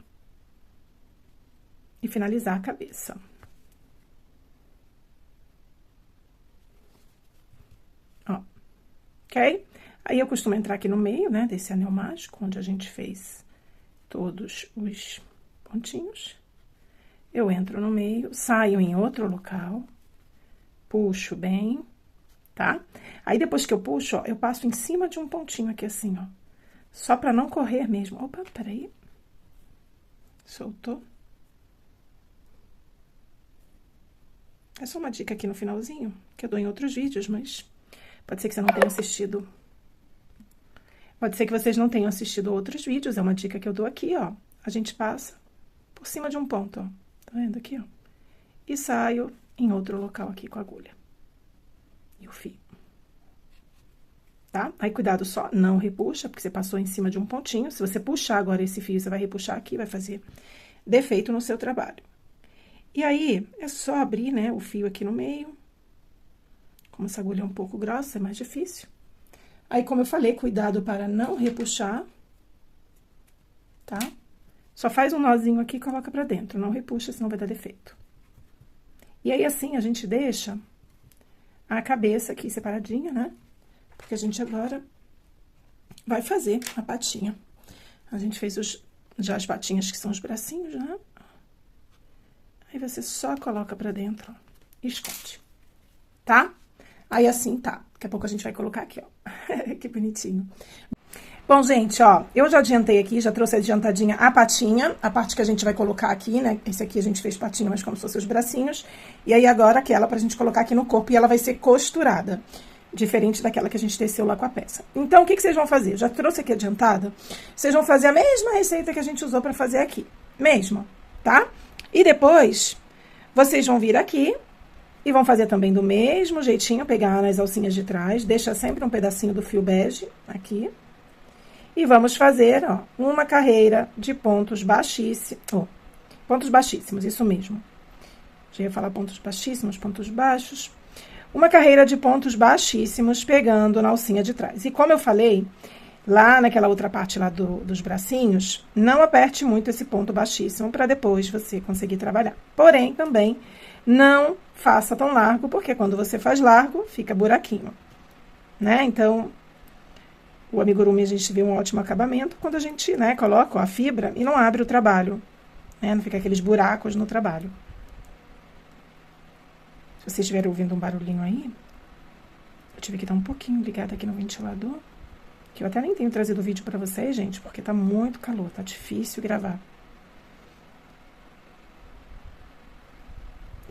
Speaker 1: E finalizar a cabeça. Ó, ok? Aí, eu costumo entrar aqui no meio, né, desse anel mágico, onde a gente fez todos os pontinhos. Eu entro no meio, saio em outro local, puxo bem, tá? Aí, depois que eu puxo, ó, eu passo em cima de um pontinho aqui, assim, ó. Só pra não correr mesmo. Opa, peraí. Soltou. É só uma dica aqui no finalzinho, que eu dou em outros vídeos, mas pode ser que você não tenha assistido. Pode ser que vocês não tenham assistido outros vídeos, é uma dica que eu dou aqui, ó. A gente passa por cima de um ponto, ó. Tá vendo aqui, ó? E saio em outro local aqui com a agulha. E o fio. Tá? Aí, cuidado só, não repuxa, porque você passou em cima de um pontinho. Se você puxar agora esse fio, você vai repuxar aqui, vai fazer defeito no seu trabalho. E aí, é só abrir, né, o fio aqui no meio. Como essa agulha é um pouco grossa, é mais difícil. Aí, como eu falei, cuidado para não repuxar, tá? Só faz um nozinho aqui e coloca pra dentro, não repuxa, senão vai dar defeito. E aí, assim, a gente deixa a cabeça aqui separadinha, né? Porque a gente agora vai fazer a patinha. A gente fez já as patinhas, que são os bracinhos, né? Aí, você só coloca pra dentro, ó, e esconde, tá? Aí, assim, tá. Daqui a pouco a gente vai colocar aqui, ó. Que bonitinho. Bom, gente, ó, eu já adiantei aqui, já trouxe adiantadinha a patinha, a parte que a gente vai colocar aqui, né? Esse aqui a gente fez patinha, mas como se fossem os bracinhos. E aí agora aquela pra gente colocar aqui no corpo e ela vai ser costurada, diferente daquela que a gente teceu lá com a peça. Então, o que vocês vão fazer? Eu já trouxe aqui adiantada. Vocês vão fazer a mesma receita que a gente usou pra fazer aqui, mesmo, tá? E depois, vocês vão vir aqui e vão fazer também do mesmo jeitinho, pegar nas alcinhas de trás, deixa sempre um pedacinho do fio bege aqui. E vamos fazer, ó, uma carreira de pontos baixíssimos. Oh, pontos baixíssimos, isso mesmo. Já ia falar pontos baixíssimos, pontos baixos. Uma carreira de pontos baixíssimos pegando na alcinha de trás. E como eu falei, lá naquela outra parte lá dos bracinhos, não aperte muito esse ponto baixíssimo para depois você conseguir trabalhar. Porém, também, não faça tão largo, porque quando você faz largo, fica buraquinho, né? Então, o amigurumi a gente vê um ótimo acabamento quando a gente, né, coloca ó, a fibra e não abre o trabalho, né? Não fica aqueles buracos no trabalho. Se vocês estiverem ouvindo um barulhinho aí, eu tive que dar um pouquinho ligada aqui no ventilador, que eu até nem tenho trazido o vídeo pra vocês, gente, porque tá muito calor, tá difícil gravar.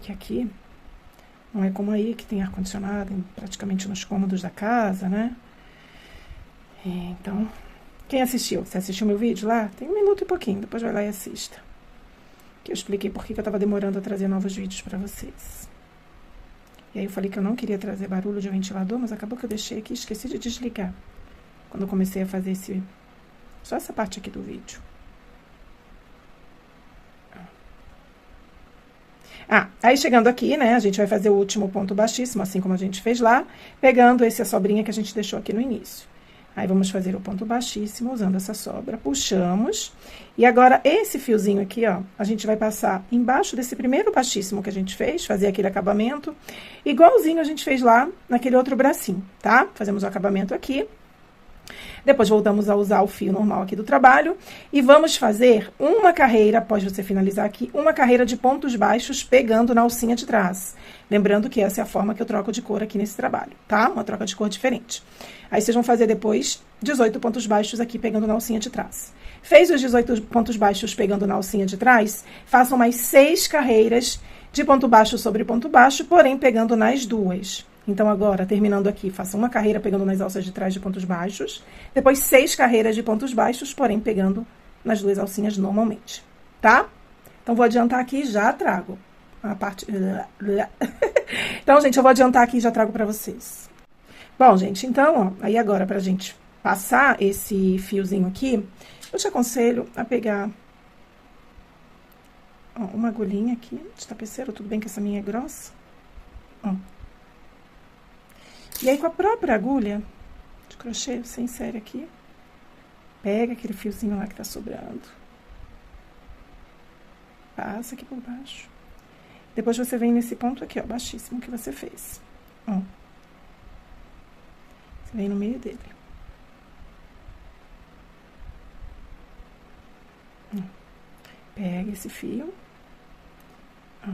Speaker 1: E aqui, não é como aí, que tem ar-condicionado praticamente nos cômodos da casa, né? Então, quem assistiu? Você assistiu meu vídeo lá? Tem 1 minuto e pouquinho, depois vai lá e assista. Que eu expliquei por que eu tava demorando a trazer novos vídeos pra vocês. E aí eu falei que eu não queria trazer barulho de ventilador, mas acabou que eu deixei aqui e esqueci de desligar. Quando eu comecei a fazer só essa parte aqui do vídeo. Aí chegando aqui, né, a gente vai fazer o último ponto baixíssimo, assim como a gente fez lá, pegando essa sobrinha que a gente deixou aqui no início. Aí, vamos fazer o ponto baixíssimo usando essa sobra, puxamos. E agora, esse fiozinho aqui, ó, a gente vai passar embaixo desse primeiro baixíssimo que a gente fez, fazer aquele acabamento, igualzinho a gente fez lá naquele outro bracinho, tá? Fazemos o acabamento aqui. Depois, voltamos a usar o fio normal aqui do trabalho. E vamos fazer uma carreira, após você finalizar aqui, uma carreira de pontos baixos pegando na alcinha de trás. Lembrando que essa é a forma que eu troco de cor aqui nesse trabalho, tá? Uma troca de cor diferente. Aí, vocês vão fazer depois 18 pontos baixos aqui pegando na alcinha de trás. Fez os 18 pontos baixos pegando na alcinha de trás, façam mais 6 carreiras de ponto baixo sobre ponto baixo, porém pegando nas duas. Então, agora, terminando aqui, faça uma carreira pegando nas alças de trás de pontos baixos, depois 6 carreiras de pontos baixos, porém pegando nas duas alcinhas normalmente, tá? Então, vou adiantar aqui e já trago a parte... Então, gente, eu vou adiantar aqui e já trago pra vocês. Bom, gente, então, ó, aí agora pra gente passar esse fiozinho aqui, eu te aconselho a pegar ó, uma agulhinha aqui de tapeceiro, tudo bem que essa minha é grossa, ó. E aí, com a própria agulha de crochê, você insere aqui, pega aquele fiozinho lá que tá sobrando, passa aqui por baixo. Depois, você vem nesse ponto aqui, ó, baixíssimo que você fez, ó. Você vem no meio dele. Ó. Pega esse fio, ó.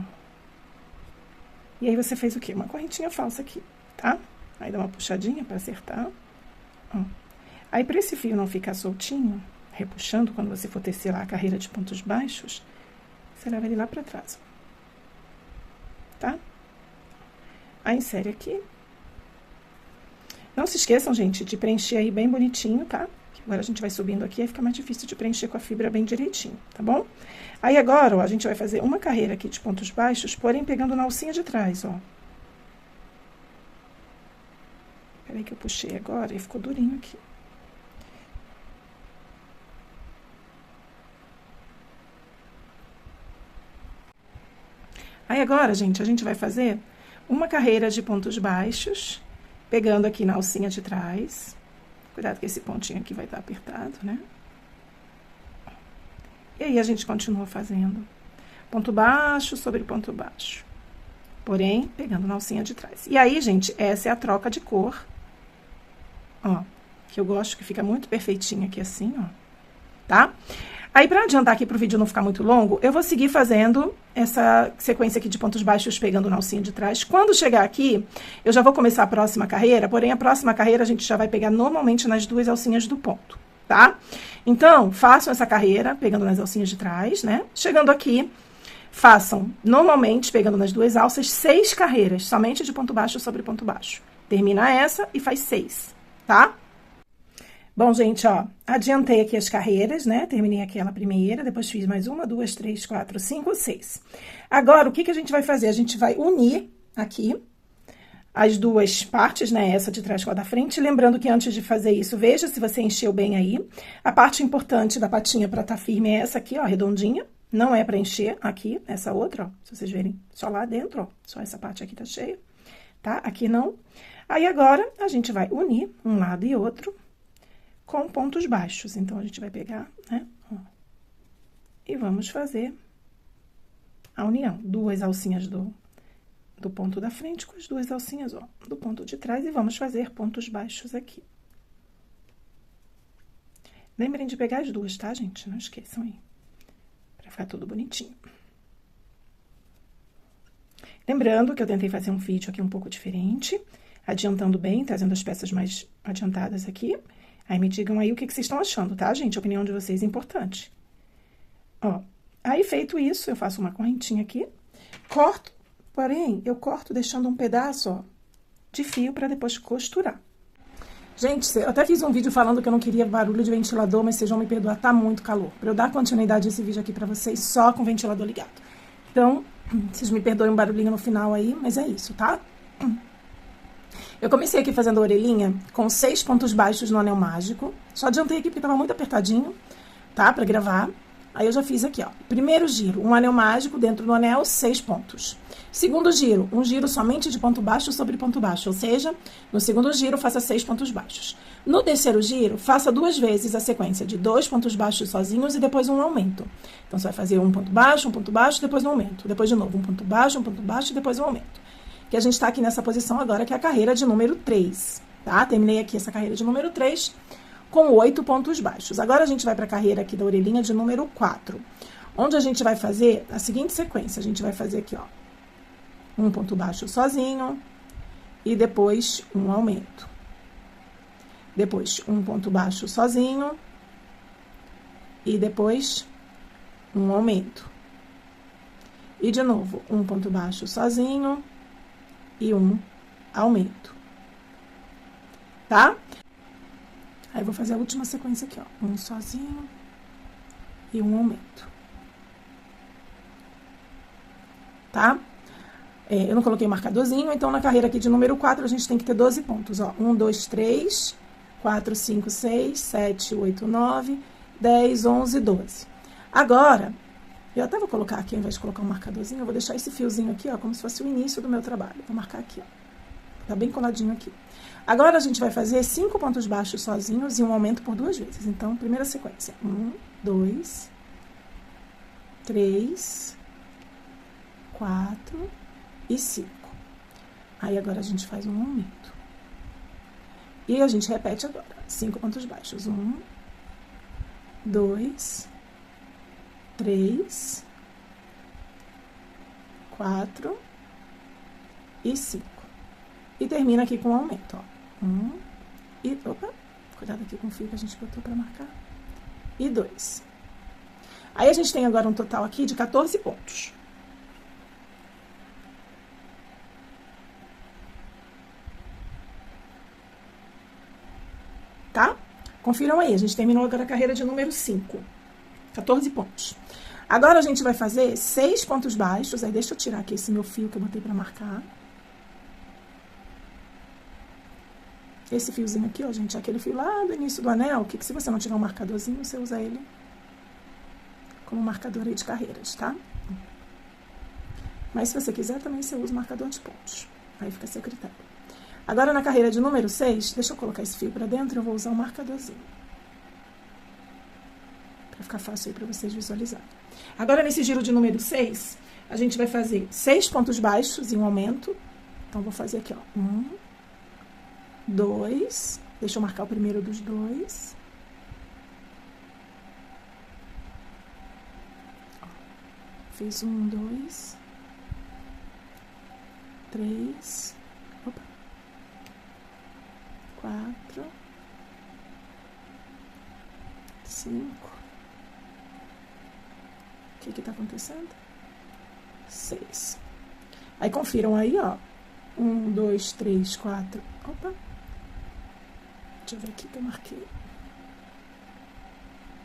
Speaker 1: E aí, você fez o quê? Uma correntinha falsa aqui, tá? Aí, dá uma puxadinha pra acertar. Ó. Aí, pra esse fio não ficar soltinho, repuxando, quando você for tecer lá a carreira de pontos baixos, você leva ele lá pra trás, ó. Tá? Aí, insere aqui. Não se esqueçam, gente, de preencher aí bem bonitinho, tá? Que agora a gente vai subindo aqui, aí fica mais difícil de preencher com a fibra bem direitinho, tá bom? Aí, agora, ó, a gente vai fazer uma carreira aqui de pontos baixos, porém pegando na alcinha de trás, ó. Peraí que eu puxei agora e ficou durinho aqui. Aí, agora, gente, a gente vai fazer uma carreira de pontos baixos, pegando aqui na alcinha de trás. Cuidado que esse pontinho aqui vai estar apertado, né? E aí, a gente continua fazendo ponto baixo sobre ponto baixo. Porém, pegando na alcinha de trás. E aí, gente, essa é a troca de cor. Ó, que eu gosto que fica muito perfeitinho aqui assim, ó. Tá? Aí, pra adiantar aqui pro vídeo não ficar muito longo, eu vou seguir fazendo essa sequência aqui de pontos baixos pegando na alcinha de trás. Quando chegar aqui, eu já vou começar a próxima carreira, porém, a próxima carreira a gente já vai pegar normalmente nas duas alcinhas do ponto, tá? Então, façam essa carreira, pegando nas alcinhas de trás, né? Chegando aqui, façam, normalmente, pegando nas duas alças, 6 carreiras, somente de ponto baixo sobre ponto baixo. Termina essa e faz 6, tá? Bom, gente, ó, adiantei aqui as carreiras, né? Terminei aquela primeira, depois fiz mais 1, 2, 3, 4, 5, 6. Agora, o que que a gente vai fazer? A gente vai unir aqui as duas partes, né? Essa de trás com a da frente. Lembrando que antes de fazer isso, veja se você encheu bem aí. A parte importante da patinha para estar firme é essa aqui, ó, redondinha. Não é para encher aqui, essa outra, ó. Se vocês verem, só lá dentro, ó. Só essa parte aqui tá cheia, tá? Aqui não. Aí, agora, a gente vai unir um lado e outro com pontos baixos. Então, a gente vai pegar, né? Ó, e vamos fazer a união. 2 alcinhas do ponto da frente com as 2 alcinhas, ó, do ponto de trás. E vamos fazer pontos baixos aqui. Lembrem de pegar as duas, tá, gente? Não esqueçam aí. Pra ficar tudo bonitinho. Lembrando que eu tentei fazer um vídeo aqui um pouco diferente, adiantando bem, trazendo as peças mais adiantadas aqui. Aí me digam aí o que vocês estão achando, tá, gente? A opinião de vocês é importante. Ó, aí feito isso, eu faço uma correntinha aqui, corto, porém, eu corto deixando um pedaço, ó, de fio pra depois costurar. Gente, eu até fiz um vídeo falando que eu não queria barulho de ventilador, mas vocês vão me perdoar, tá muito calor. Pra eu dar continuidade a esse vídeo aqui pra vocês, só com o ventilador ligado. Então, vocês me perdoem um barulhinho no final aí, mas é isso, tá? Eu comecei aqui fazendo a orelhinha com 6 pontos baixos no anel mágico. Só adiantei aqui porque tava muito apertadinho, tá? Pra gravar. Aí eu já fiz aqui, ó. Primeiro giro, um anel mágico dentro do anel, 6 pontos. Segundo giro, um giro somente de ponto baixo sobre ponto baixo. Ou seja, no segundo giro, faça 6 pontos baixos. No terceiro giro, faça 2 vezes a sequência de 2 pontos baixos sozinhos e depois um aumento. Então, você vai fazer um ponto baixo, depois um aumento. Depois, de novo, um ponto baixo e depois um aumento. Que a gente tá aqui nessa posição agora, que é a carreira de número 3, tá? Terminei aqui essa carreira de número 3 com 8 pontos baixos. Agora, a gente vai pra carreira aqui da orelhinha de número 4, onde a gente vai fazer a seguinte sequência. A gente vai fazer aqui, ó, um ponto baixo sozinho e depois um aumento. Depois, um ponto baixo sozinho e depois um aumento. E, de novo, um ponto baixo sozinho e um aumento, tá? Aí, eu vou fazer a última sequência aqui, ó. Um sozinho e um aumento. Tá? Eu não coloquei marcadorzinho, então, na carreira aqui de número 4, a gente tem que ter 12 pontos, ó. 1, 2, 3, 4, 5, 6, 7, 8, 9, 10, 11, 12. Agora, eu até vou colocar aqui, ao invés de colocar um marcadorzinho, eu vou deixar esse fiozinho aqui, ó, como se fosse o início do meu trabalho. Vou marcar aqui, ó. Tá bem coladinho aqui. Agora, a gente vai fazer 5 pontos baixos sozinhos e um aumento por 2 vezes. Então, primeira sequência. 1, 2, 3, 4 e 5. Aí, agora, a gente faz um aumento. E a gente repete agora. 5 pontos baixos. 1, 2, 3, 4 e 5. E termina aqui com um aumento, ó. 1 e... Opa! Cuidado aqui com o fio que a gente botou pra marcar. E 2. Aí, a gente tem agora um total aqui de 14 pontos. Tá? Confiram aí, a gente terminou agora a carreira de número 5. 14 pontos. Agora, a gente vai fazer 6 pontos baixos. Aí, deixa eu tirar aqui esse meu fio que eu botei pra marcar. Esse fiozinho aqui, ó, gente, é aquele fio lá do início do anel, que se você não tiver um marcadorzinho, você usa ele como marcador aí de carreiras, tá? Mas, se você quiser, também você usa o marcador de pontos. Aí, fica a seu critério. Agora, na carreira de número 6, deixa eu colocar esse fio pra dentro, eu vou usar um marcadorzinho. Pra ficar fácil aí pra vocês visualizarem. Agora, nesse giro de número 6, a gente vai fazer 6 pontos baixos e um aumento. Então, vou fazer aqui, ó. 1, 2. Deixa eu marcar o primeiro dos 2. Fiz 1, 2, 3. Opa. 4 5. O que tá acontecendo? 6. Aí confiram aí, ó. 1, 2, 3, 4. Opa. Deixa eu ver aqui que eu marquei.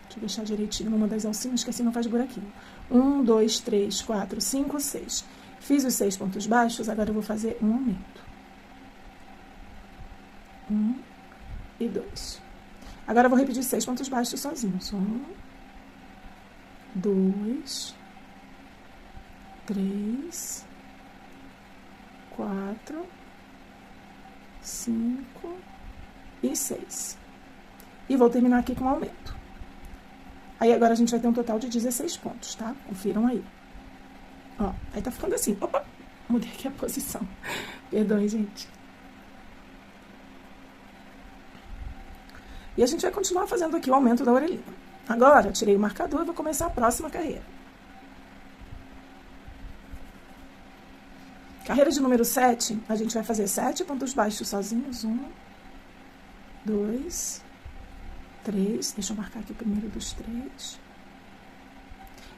Speaker 1: Deixa eu deixar direitinho numa das alcinhas, que assim não faz buraquinho. 1, 2, 3, 4, 5, 6. Fiz os 6 pontos baixos, agora eu vou fazer um aumento. 1 e 2. Agora eu vou repetir 6 pontos baixos sozinhos. 1, 2, 3, 4, 5 e 6. E vou terminar aqui com um aumento. Aí agora a gente vai ter um total de 16 pontos, tá? Confiram aí. Ó, aí tá ficando assim. Opa, mudei aqui a posição. Perdoe, gente. E a gente vai continuar fazendo aqui o aumento da orelhinha. Agora, tirei o marcador e vou começar a próxima carreira. Carreira de número 7, a gente vai fazer 7 pontos baixos sozinhos. 1, 2, 3. Deixa eu marcar aqui o primeiro dos 3.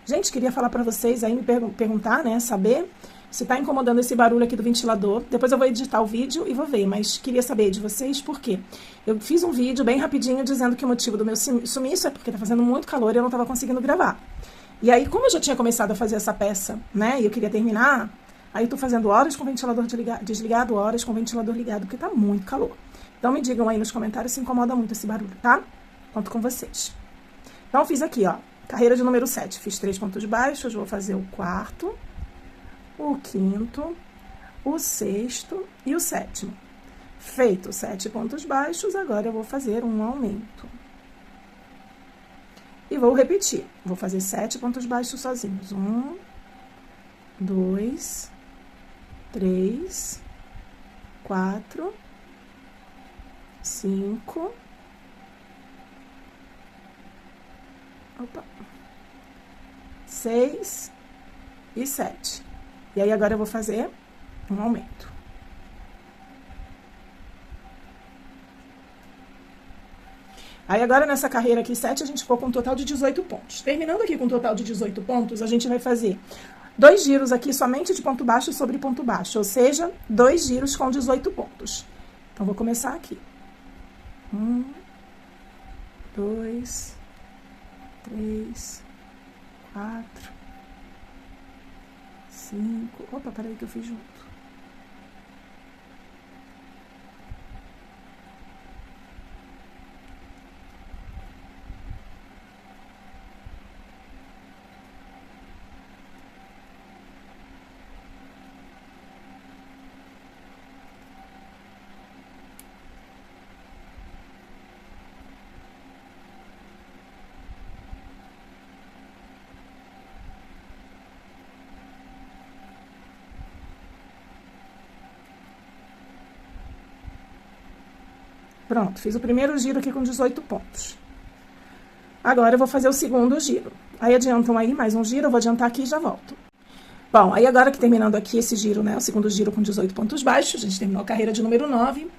Speaker 1: Gente, queria falar pra vocês aí, me perguntar, né, saber se tá incomodando esse barulho aqui do ventilador. Depois eu vou editar o vídeo e vou ver, mas queria saber de vocês por quê. Eu fiz um vídeo bem rapidinho dizendo que o motivo do meu sumiço é porque tá fazendo muito calor e eu não tava conseguindo gravar. E aí, como eu já tinha começado a fazer essa peça, né, e eu queria terminar, aí eu tô fazendo horas com o ventilador desligado, horas com o ventilador ligado, porque tá muito calor. Então me digam aí nos comentários se incomoda muito esse barulho, tá? Conto com vocês. Então, eu fiz aqui, ó, carreira de número 7. Fiz 3 pontos baixos, vou fazer o 4º, o 5º, o 6º e o 7º. Feito 7 pontos baixos, agora eu vou fazer um aumento. E vou repetir. Vou fazer 7 pontos baixos sozinhos. 1, 2, 3, 4, 5... Opa. 6 e 7. E aí, agora eu vou fazer um aumento. Aí, agora, nessa carreira aqui, 7, a gente ficou com um total de 18 pontos. Terminando aqui com um total de 18 pontos, a gente vai fazer 2 giros aqui somente de ponto baixo sobre ponto baixo, ou seja, 2 giros com 18 pontos. Então, vou começar aqui. 1, 2, 3, 4, 5... Opa, peraí que eu fiz junto. Pronto, fiz o primeiro giro aqui com 18 pontos. Agora, eu vou fazer o segundo giro. Aí, adiantam aí mais um giro, eu vou adiantar aqui e já volto. Bom, aí agora que terminando aqui esse giro, né, o segundo giro com 18 pontos baixos, a gente terminou a carreira de número 9,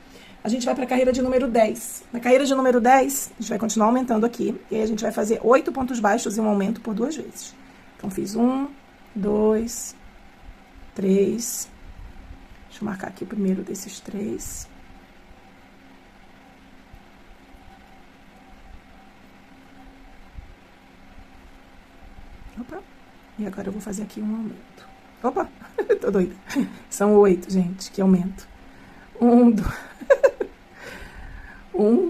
Speaker 1: a gente vai para a carreira de número 10. Na carreira de número 10, a gente vai continuar aumentando aqui, e aí a gente vai fazer 8 pontos baixos e um aumento por 2 vezes. Então, fiz 1, 2, 3, deixa eu marcar aqui o primeiro desses 3. Opa, e agora eu vou fazer aqui um aumento. Opa, tô doida. São 8, gente, que aumento. 1,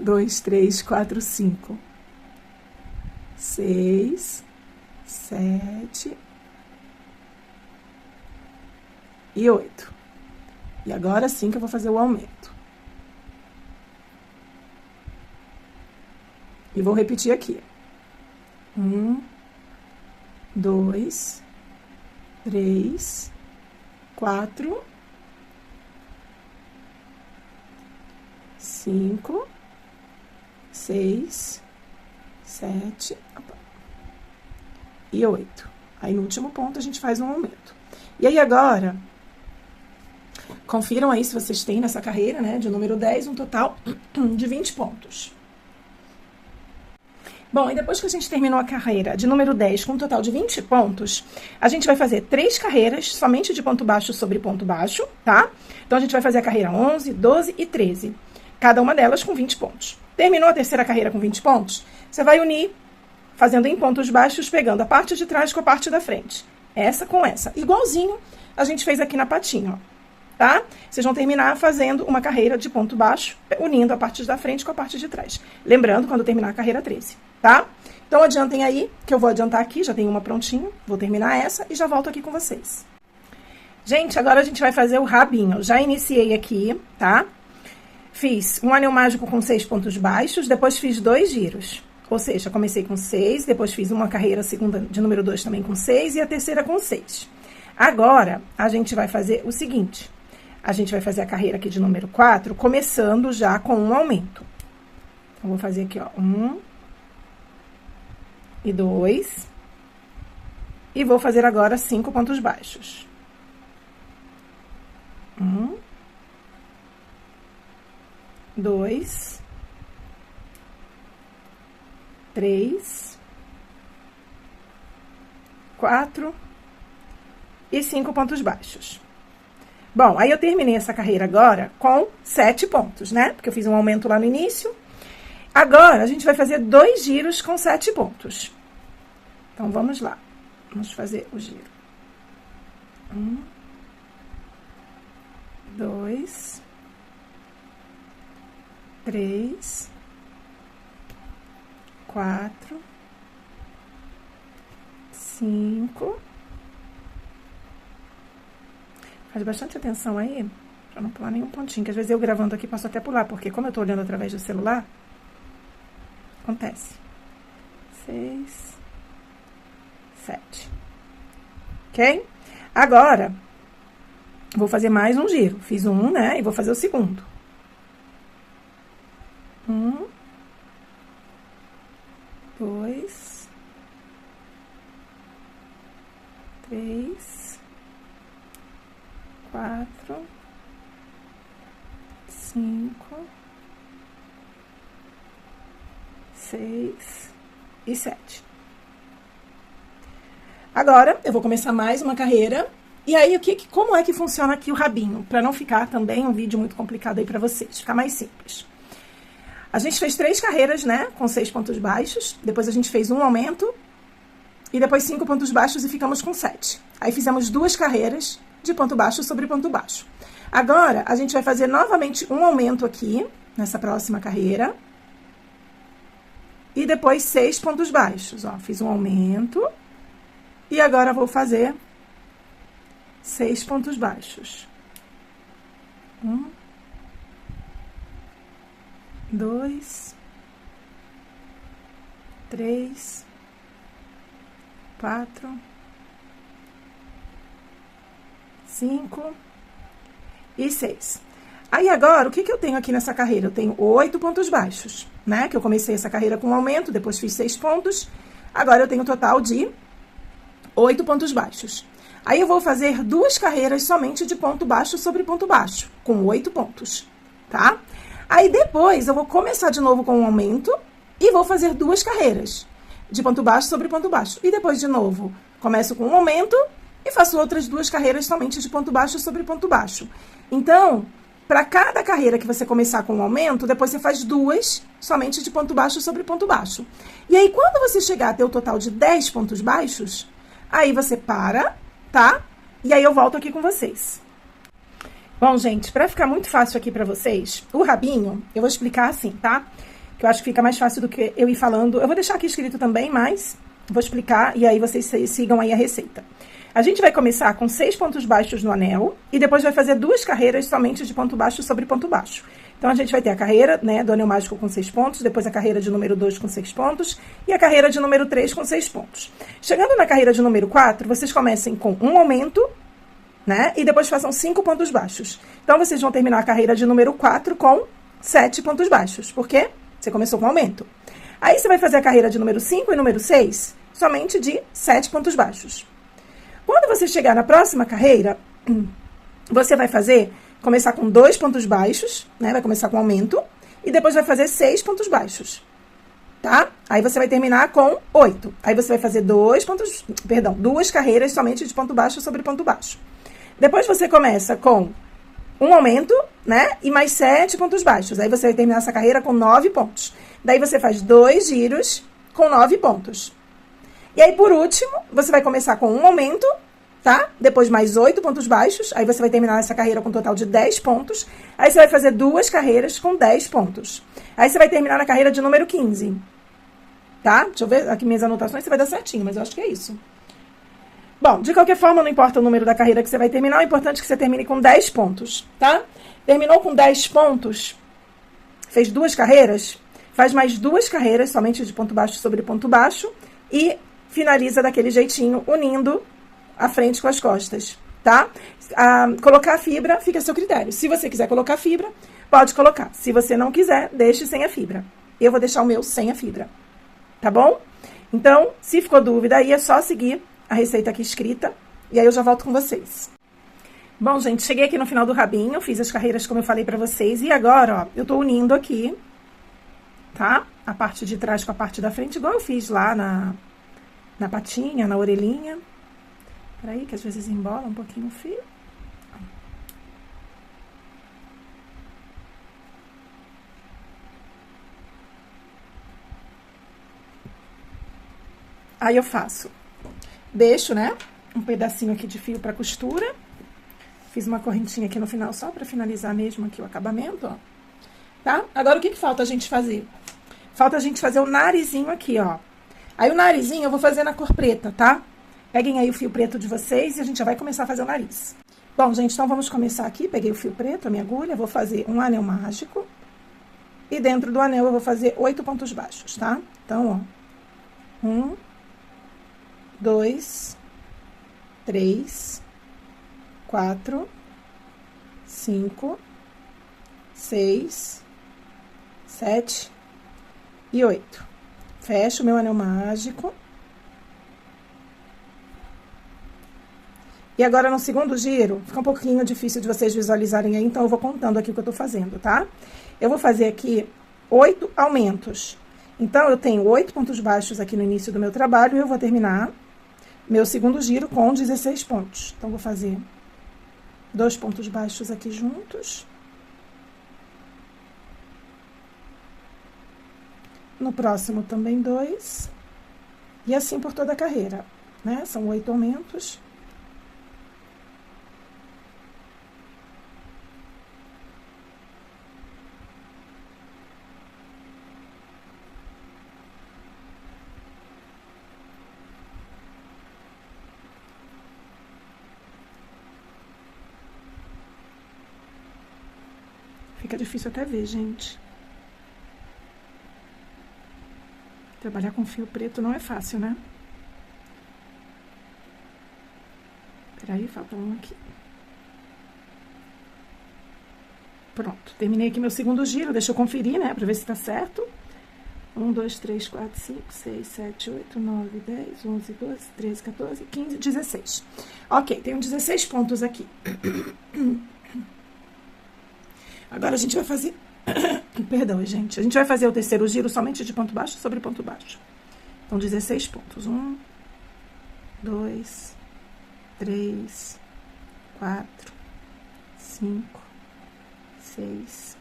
Speaker 1: 2, 3, 4, 5, 6, 7 e 8. E agora sim que eu vou fazer o aumento. E vou repetir aqui. 1, 2, 3, 4, 5, 6, 7 e 8. Aí, no último ponto, a gente faz um aumento. E aí, agora, confiram aí se vocês têm nessa carreira, né, de número 10, um total de 20 pontos. Bom, e depois que a gente terminou a carreira de número 10 com um total de 20 pontos, a gente vai fazer 3 carreiras somente de ponto baixo sobre ponto baixo, tá? Então, a gente vai fazer a carreira 11, 12 e 13, cada uma delas com 20 pontos. Terminou a terceira carreira com 20 pontos, você vai unir, fazendo em pontos baixos, pegando a parte de trás com a parte da frente. Essa com essa. Igualzinho a gente fez aqui na patinha, ó. Tá? Vocês vão terminar fazendo uma carreira de ponto baixo, unindo a parte da frente com a parte de trás. Lembrando, quando terminar a carreira 13, tá? Então, adiantem aí, que eu vou adiantar aqui, já tem uma prontinha. Vou terminar essa e já volto aqui com vocês. Gente, agora a gente vai fazer o rabinho. Já iniciei aqui, tá? Fiz um anel mágico com 6 pontos baixos, depois fiz 2 giros. Ou seja, comecei com 6, depois fiz uma carreira segunda de número 2 também com 6 e a terceira com 6. Agora, a gente vai fazer o seguinte. A gente vai fazer a carreira aqui de número 4, começando já com um aumento. Eu vou fazer aqui, ó, 1 e 2. E vou fazer agora 5 pontos baixos. 1, 2, 3, 4 e 5 pontos baixos. Bom, aí eu terminei essa carreira agora com 7 pontos, né? Porque eu fiz um aumento lá no início. Agora, a gente vai fazer 2 giros com 7 pontos. Então, vamos lá. Vamos fazer o giro. 1, 2, 3, 4, 5... Faz bastante atenção aí, pra não pular nenhum pontinho, que às vezes eu gravando aqui posso até pular, porque como eu tô olhando através do celular, acontece. 6, 7. Ok? Agora, vou fazer mais um giro. Fiz um, né? E vou fazer o segundo. 1, 2, 3, 4, 5, 6 e 7. Agora, eu vou começar mais uma carreira. E aí, como é que funciona aqui o rabinho? Para não ficar também um vídeo muito complicado aí para vocês, ficar mais simples. A gente fez 3 carreiras, né? Com 6 pontos baixos. Depois a gente fez um aumento. E depois 5 pontos baixos e ficamos com 7. Aí fizemos 2 carreiras de ponto baixo sobre ponto baixo. Agora, a gente vai fazer novamente um aumento aqui, nessa próxima carreira. E depois 6 pontos baixos, ó. Fiz um aumento. E agora vou fazer 6 pontos baixos. 1, 2, 3, 4, 5 e 6. Aí, agora, o que eu tenho aqui nessa carreira? Eu tenho 8 pontos baixos, né? Que eu comecei essa carreira com um aumento, depois fiz 6 pontos. Agora, eu tenho um total de 8 pontos baixos. Aí, eu vou fazer 2 carreiras somente de ponto baixo sobre ponto baixo, com 8 pontos, tá? Aí, depois, eu vou começar de novo com um aumento e vou fazer 2 carreiras de ponto baixo sobre ponto baixo. E depois, de novo, começo com um aumento e faço outras 2 carreiras somente de ponto baixo sobre ponto baixo. Então, para cada carreira que você começar com um aumento, depois você faz 2 somente de ponto baixo sobre ponto baixo. E aí, quando você chegar a ter o total de 10 pontos baixos, aí você para, tá? E aí eu volto aqui com vocês. Bom, gente, para ficar muito fácil aqui para vocês, o rabinho, eu vou explicar assim, tá? Que eu acho que fica mais fácil do que eu ir falando. Eu vou deixar aqui escrito também, mas vou explicar e aí vocês sigam aí a receita. A gente vai começar com 6 pontos baixos no anel e depois vai fazer 2 carreiras somente de ponto baixo sobre ponto baixo. Então, a gente vai ter a carreira, né, do anel mágico com 6 pontos, depois a carreira de número 2 com 6 pontos e a carreira de número 3 com 6 pontos. Chegando na carreira de número 4, vocês comecem com um aumento, né, e depois façam 5 pontos baixos. Então, vocês vão terminar a carreira de número 4 com 7 pontos baixos. Por quê? Você começou com aumento. Aí, você vai fazer a carreira de número 5 e número 6 somente de 7 pontos baixos. Quando você chegar na próxima carreira, você vai começar com 2 pontos baixos, né? Vai começar com aumento, e depois vai fazer 6 pontos baixos. tá? Aí você vai terminar com 8. Aí você vai fazer duas carreiras somente de ponto baixo sobre ponto baixo. Depois você começa com um aumento, né? E mais 7 pontos baixos. Aí você vai terminar essa carreira com 9 pontos. Daí você faz 2 giros com 9 pontos. E aí, por último, você vai começar com um aumento, tá? Depois mais 8 pontos baixos. Aí você vai terminar essa carreira com um total de 10 pontos. Aí você vai fazer 2 carreiras com 10 pontos. Aí você vai terminar na carreira de número 15. Tá? Deixa eu ver aqui minhas anotações, se vai dar certinho, mas eu acho que é isso. Bom, de qualquer forma, não importa o número da carreira que você vai terminar, o importante é que você termine com 10 pontos, tá? Terminou com 10 pontos, fez 2 carreiras, faz mais 2 carreiras, somente de ponto baixo sobre ponto baixo, e finaliza daquele jeitinho, unindo a frente com as costas, tá? Colocar a fibra fica a seu critério. Se você quiser colocar a fibra, pode colocar. Se você não quiser, deixe sem a fibra. Eu vou deixar o meu sem a fibra, tá bom? Então, se ficou dúvida aí, é só seguir a receita aqui escrita, e aí eu já volto com vocês. Bom, gente, cheguei aqui no final do rabinho, fiz as carreiras como eu falei pra vocês, e agora, ó, eu tô unindo aqui, tá? A parte de trás com a parte da frente, igual eu fiz lá na patinha, na orelhinha. Peraí, que às vezes embola um pouquinho o fio. Aí eu deixo, né, um pedacinho aqui de fio pra costura. Fiz uma correntinha aqui no final só pra finalizar mesmo aqui o acabamento, ó. Tá? Agora, o que falta a gente fazer? Falta a gente fazer o narizinho aqui, ó. Aí, o narizinho eu vou fazer na cor preta, tá? Peguem aí o fio preto de vocês e a gente já vai começar a fazer o nariz. Bom, gente, então vamos começar aqui. Peguei o fio preto, a minha agulha, vou fazer um anel mágico. E dentro do anel eu vou fazer 8 pontos baixos, tá? Então, ó. 1, 2, 3, 4, 5, 6, 7 e 8. Fecho o meu anel mágico. E agora, no segundo giro, fica um pouquinho difícil de vocês visualizarem aí, então eu vou contando aqui o que eu tô fazendo, tá? Eu vou fazer aqui 8 aumentos. Então, eu tenho 8 pontos baixos aqui no início do meu trabalho e eu vou terminar meu segundo giro com 16 pontos. Então, vou fazer 2 pontos baixos aqui juntos. No próximo também 2. E assim por toda a carreira, né? São 8 aumentos. Fica difícil até ver, gente. Trabalhar com fio preto não é fácil, né? Peraí, falta um aqui. Pronto, terminei aqui meu segundo giro. Deixa eu conferir, né, pra ver se tá certo. 1, 2, 3, 4, 5, 6, 7, 8, 9, 10, 11, 12, 13, 14, 15, 16. Ok, tenho 16 pontos aqui. Agora a gente vai fazer... Perdão, gente. A gente vai fazer o terceiro giro somente de ponto baixo sobre ponto baixo. Então, 16 pontos. 1, 2, 3, 4, 5, 6,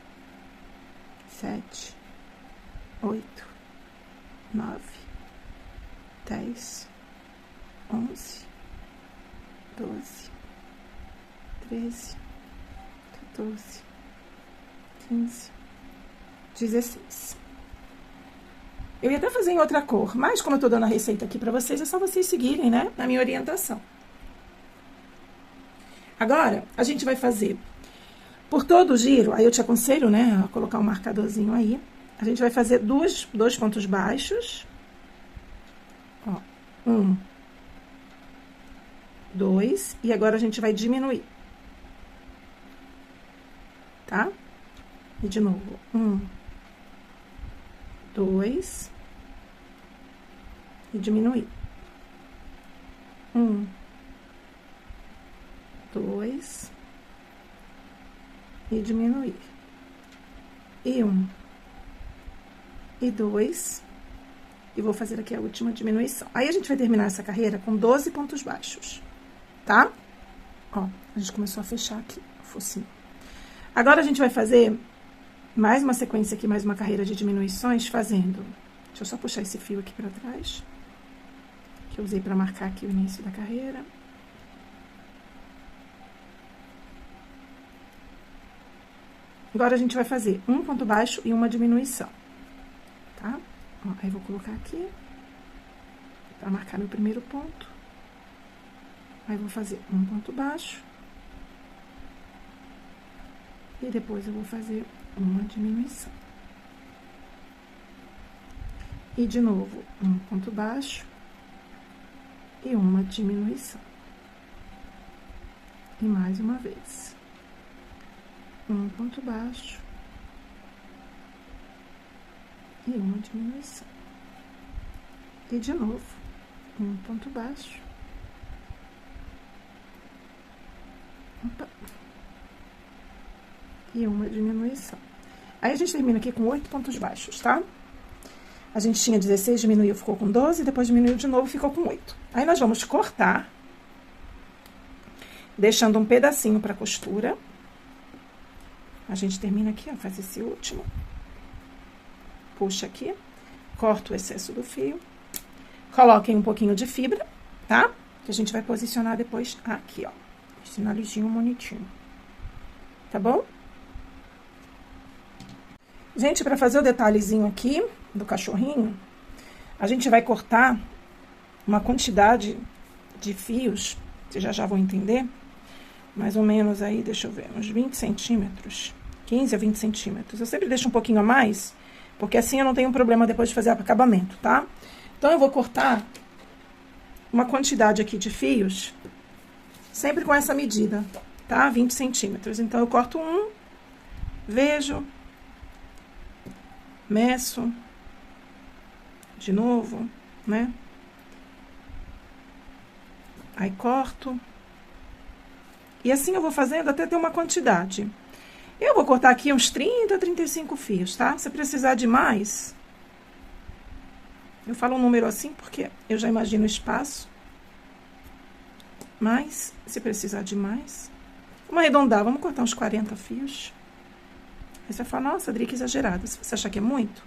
Speaker 1: 7, 8, 9, 10, 11, 12, 13, 14, 15, 16. Eu ia até fazer em outra cor, mas como eu tô dando a receita aqui pra vocês, é só vocês seguirem, né, a minha orientação. Agora, a gente vai fazer por todo o giro, aí eu te aconselho, né, a colocar um marcadorzinho aí. A gente vai fazer dois pontos baixos. Ó, 1, 2, e agora a gente vai diminuir. Tá? E de novo, 1, 2, e diminuir. 1, 2, e diminuir. E 1, e 2, E vou fazer aqui a última diminuição. Aí, a gente vai terminar essa carreira com 12 pontos baixos, tá? Ó, a gente começou a fechar aqui o focinho. Agora, a gente vai fazer mais uma sequência aqui, mais uma carreira de diminuições, fazendo... Deixa eu só puxar esse fio aqui pra trás, que eu usei pra marcar aqui o início da carreira. Agora, a gente vai fazer um ponto baixo e uma diminuição, tá? Ó, aí, vou colocar aqui, pra marcar meu primeiro ponto. Aí, vou fazer um ponto baixo. E depois, eu vou fazer uma diminuição. E, de novo, um ponto baixo e uma diminuição. E mais uma vez. Um ponto baixo e uma diminuição. E de novo, um ponto baixo. Opa. E uma diminuição. Aí, a gente termina aqui com 8 pontos baixos, tá? A gente tinha 16, diminuiu, ficou com 12, depois diminuiu de novo, ficou com 8. Aí, nós vamos cortar, deixando um pedacinho pra costura. A gente termina aqui, ó, faz esse último. Puxa aqui, corta o excesso do fio. Coloquem um pouquinho de fibra, tá? Que a gente vai posicionar depois aqui, ó. Sinalizzinho bonitinho. Tá bom? Gente, pra fazer o detalhezinho aqui do cachorrinho, a gente vai cortar uma quantidade de fios, vocês já vão entender, mais ou menos aí, deixa eu ver, uns 20 centímetros, 15 a 20 centímetros. Eu sempre deixo um pouquinho a mais, porque assim eu não tenho problema depois de fazer o acabamento, tá? Então, eu vou cortar uma quantidade aqui de fios, sempre com essa medida, tá? 20 centímetros. Então, eu corto um, vejo, meço, de novo, né? Aí, corto. E assim eu vou fazendo até ter uma quantidade. Eu vou cortar aqui uns 30 a 35 fios, tá? Se precisar de mais, eu falo um número assim porque eu já imagino o espaço. Mas, se precisar de mais, vamos arredondar, vamos cortar uns 40 fios. Aí você vai falar, nossa, Adri, que exagerado. Se você achar que é muito,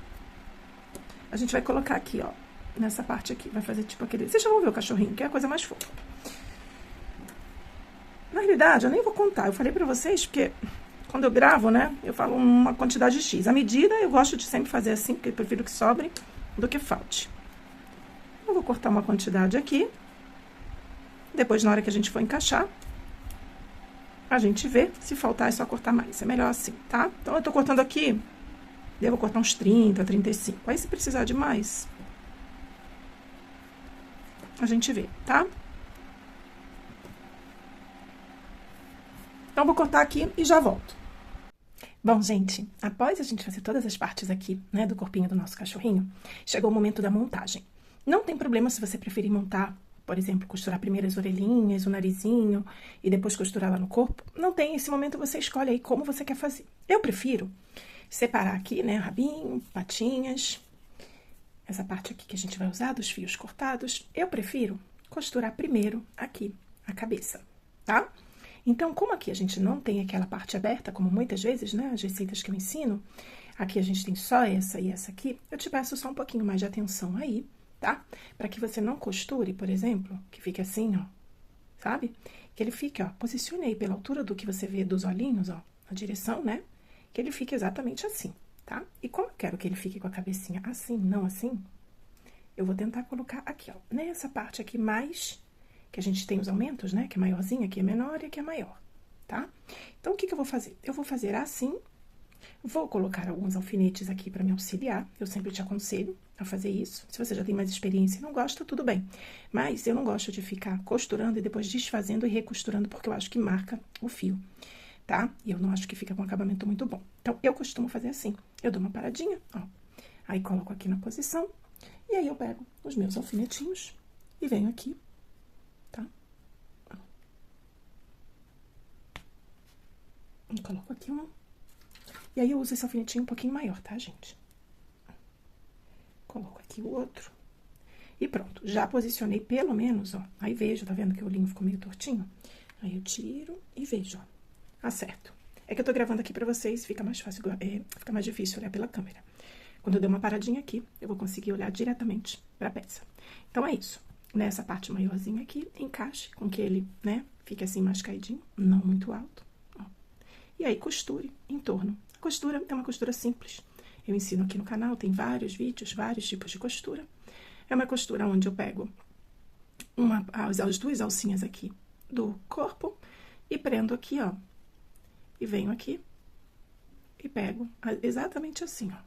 Speaker 1: a gente vai colocar aqui, ó, nessa parte aqui. Vai fazer tipo aquele... Vocês já vão ver o cachorrinho, que é a coisa mais fofa. Na realidade, eu nem vou contar. Eu falei pra vocês, porque quando eu gravo, né, eu falo uma quantidade X. A medida, eu gosto de sempre fazer assim, porque eu prefiro que sobre do que falte. Eu vou cortar uma quantidade aqui. Depois, na hora que a gente for encaixar, a gente vê. Se faltar, é só cortar mais. É melhor assim, tá? Então, eu tô cortando aqui, devo cortar uns 30, 35. Aí, se precisar de mais, a gente vê, tá? Então, vou cortar aqui e já volto. Bom, gente, após a gente fazer todas as partes aqui, né, do corpinho do nosso cachorrinho, chegou o momento da montagem. Não tem problema se você preferir montar, por exemplo, costurar primeiro as orelhinhas, o narizinho e depois costurar lá no corpo. Não tem, esse momento você escolhe aí como você quer fazer. Eu prefiro separar aqui, né, rabinho, patinhas, essa parte aqui que a gente vai usar dos fios cortados. Eu prefiro costurar primeiro aqui a cabeça, tá? Então, como aqui a gente não tem aquela parte aberta, como muitas vezes, né, as receitas que eu ensino, aqui a gente tem só essa e essa aqui, eu te peço só um pouquinho mais de atenção aí, tá? Pra que você não costure, por exemplo, que fique assim, ó, sabe? Que ele fique, ó, posicionei pela altura do que você vê dos olhinhos, ó, a direção, né? Que ele fique exatamente assim, tá? E como eu quero que ele fique com a cabecinha assim, não assim, eu vou tentar colocar aqui, ó, nessa parte aqui mais... que a gente tem os aumentos, né? Que é maiorzinha, aqui é menor e aqui é maior, tá? Então, o que que eu vou fazer? Eu vou fazer assim, vou colocar alguns alfinetes aqui pra me auxiliar. Eu sempre te aconselho a fazer isso. Se você já tem mais experiência e não gosta, tudo bem. Mas eu não gosto de ficar costurando e depois desfazendo e recosturando, porque eu acho que marca o fio, tá? E eu não acho que fica com um acabamento muito bom. Então, eu costumo fazer assim. Eu dou uma paradinha, ó. Aí, coloco aqui na posição. E aí, eu pego os meus alfinetinhos e venho aqui. E coloco aqui um. E aí, eu uso esse alfinetinho um pouquinho maior, tá, gente? coloco aqui o outro. E pronto, já posicionei pelo menos, ó. Aí vejo, tá vendo que o olhinho ficou meio tortinho? Aí eu tiro e vejo, ó. Acerto. É que eu tô gravando aqui pra vocês, fica mais fácil, fica mais difícil olhar pela câmera. Quando eu der uma paradinha aqui, eu vou conseguir olhar diretamente pra peça. Então, é isso. Nessa parte maiorzinha aqui, encaixe com que ele, né, fique assim mais caidinho, não muito alto, ó. E aí, costure em torno. A costura é uma costura simples. Eu ensino aqui no canal, tem vários vídeos, vários tipos de costura. É uma costura onde eu pego as duas alcinhas aqui do corpo e prendo aqui, ó. E venho aqui e pego exatamente assim, ó.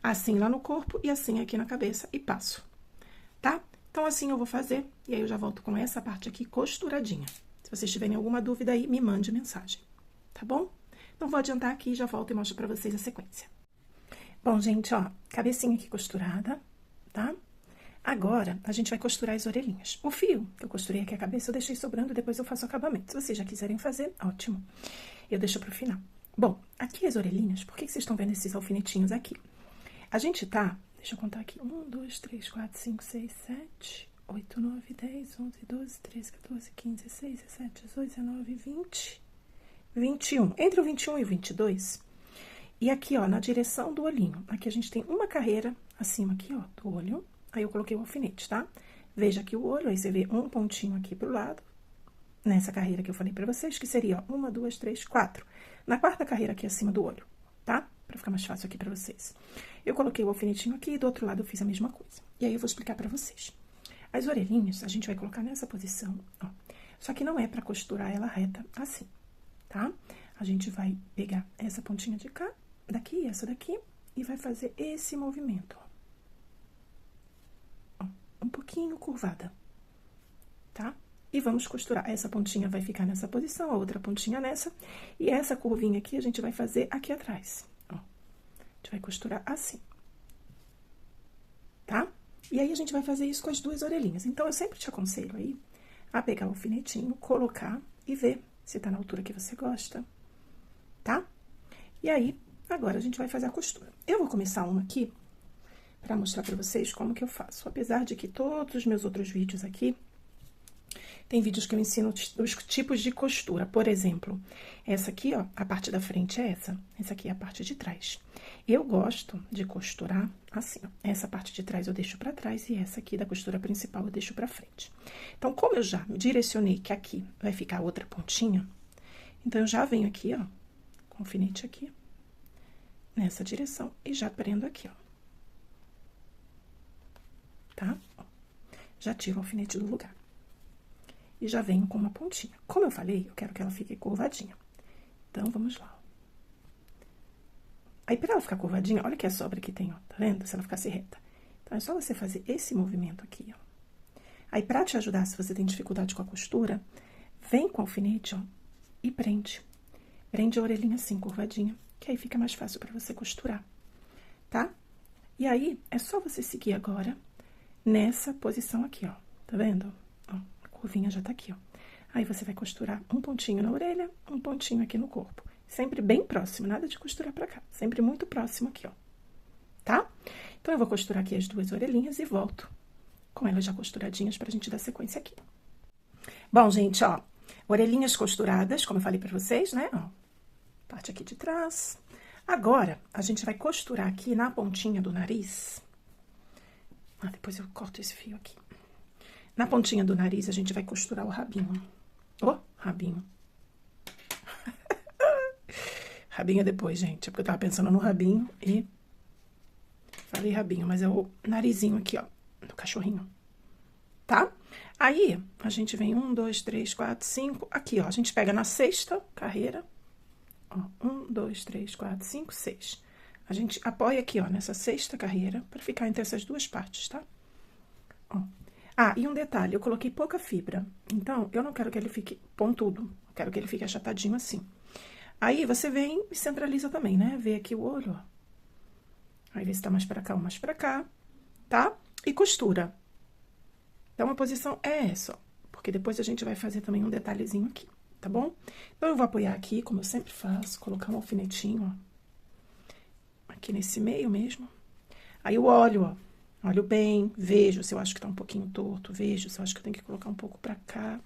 Speaker 1: Assim lá no corpo e assim aqui na cabeça e passo, tá? Então, assim eu vou fazer e aí eu já volto com essa parte aqui costuradinha. Se vocês tiverem alguma dúvida aí, me mande mensagem, tá bom? Então, vou adiantar aqui e já volto e mostro pra vocês a sequência. Bom, gente, ó, cabecinha aqui costurada, tá? Agora, a gente vai costurar as orelhinhas. O fio que eu costurei aqui a cabeça, eu deixei sobrando, depois eu faço o acabamento. Se vocês já quiserem fazer, ótimo. Eu deixo pro final. Bom, aqui as orelhinhas, por que vocês estão vendo esses alfinetinhos aqui? A gente tá, deixa eu contar aqui, 1, 2, 3, 4, 5, 6, 7, 8, 9, 10, 11, 12, 13, 14, 15, 16, 17, 18, 19, 20, 21. Entre o 21 e o 22, e aqui, ó, na direção do olhinho, aqui a gente tem uma carreira acima aqui, ó, do olho. Aí, eu coloquei o alfinete, tá? Veja aqui o olho, aí você vê um pontinho aqui pro lado, nessa carreira que eu falei pra vocês, que seria, ó, 1, 2, 3, 4. Na quarta carreira aqui acima do olho, tá? Pra ficar mais fácil aqui pra vocês. Eu coloquei o alfinetinho aqui e do outro lado eu fiz a mesma coisa. E aí, eu vou explicar pra vocês. As orelhinhas, a gente vai colocar nessa posição, ó. Só que não é pra costurar ela reta assim, tá? A gente vai pegar essa pontinha de cá, daqui e essa daqui, e vai fazer esse movimento, ó. Um pouquinho curvada, tá? E vamos costurar. Essa pontinha vai ficar nessa posição, a outra pontinha nessa. E essa curvinha aqui, a gente vai fazer aqui atrás, ó. A gente vai costurar assim, tá? E aí, a gente vai fazer isso com as duas orelhinhas. Então, eu sempre te aconselho aí a pegar o alfinetinho, colocar e ver se tá na altura que você gosta, tá? E aí, agora, a gente vai fazer a costura. Eu vou começar uma aqui pra mostrar pra vocês como que eu faço. Apesar de que todos os meus outros vídeos aqui, tem vídeos que eu ensino os tipos de costura. Por exemplo, essa aqui, ó, a parte da frente é essa. Essa aqui é a parte de trás. Eu gosto de costurar assim, ó. Essa parte de trás eu deixo pra trás e essa aqui da costura principal eu deixo pra frente. Então, como eu já direcionei que aqui vai ficar outra pontinha, então, eu já venho aqui, ó, com o alfinete aqui, nessa direção, e já prendo aqui, ó. Tá? Já tiro o alfinete do lugar. E já venho com uma pontinha. Como eu falei, eu quero que ela fique curvadinha. Então, vamos lá. Aí, pra ela ficar curvadinha, olha que a sobra que tem, ó. Tá vendo? Se ela ficasse reta. Então, é só você fazer esse movimento aqui, ó. Aí, pra te ajudar, se você tem dificuldade com a costura, vem com o alfinete, ó, e prende. Prende a orelhinha assim, curvadinha, que aí fica mais fácil pra você costurar, tá? E aí, é só você seguir agora nessa posição aqui, ó. Tá vendo? Ó, a curvinha já tá aqui, ó. Aí, você vai costurar um pontinho na orelha, um pontinho aqui no corpo. Sempre bem próximo, nada de costurar pra cá. Sempre muito próximo aqui, ó. Tá? Então, eu vou costurar aqui as duas orelhinhas e volto com elas já costuradinhas pra gente dar sequência aqui. Bom, gente, ó, orelhinhas costuradas, como eu falei pra vocês, né? Ó, parte aqui de trás. Agora, a gente vai costurar aqui na pontinha do nariz. Ah, depois eu corto esse fio aqui. Na pontinha do nariz, a gente vai costurar o rabinho. Ó, rabinho. Rabinho é depois, gente. É porque eu tava pensando no rabinho e... falei rabinho, mas é o narizinho aqui, ó, do cachorrinho. Tá? Aí, a gente vem 1, 2, 3, 4, 5. Aqui, ó, a gente pega na sexta carreira. Ó, 1, 2, 3, 4, 5, 6. A gente apoia aqui, ó, nessa sexta carreira, pra ficar entre essas duas partes, tá? Ó. Ah, e um detalhe, eu coloquei pouca fibra. Então, eu não quero que ele fique pontudo. Eu quero que ele fique achatadinho assim. Aí, você vem e centraliza também, né? Vê aqui o olho, ó. Aí, vê se tá mais pra cá ou mais pra cá, tá? E costura. Então, a posição é essa, ó. Porque depois a gente vai fazer também um detalhezinho aqui, tá bom? Então, eu vou apoiar aqui, como eu sempre faço, colocar um alfinetinho, ó. Aqui nesse meio mesmo. Aí eu olho, ó, olho bem, vejo se eu acho que tá um pouquinho torto, vejo se eu acho que eu tenho que colocar um pouco pra cá.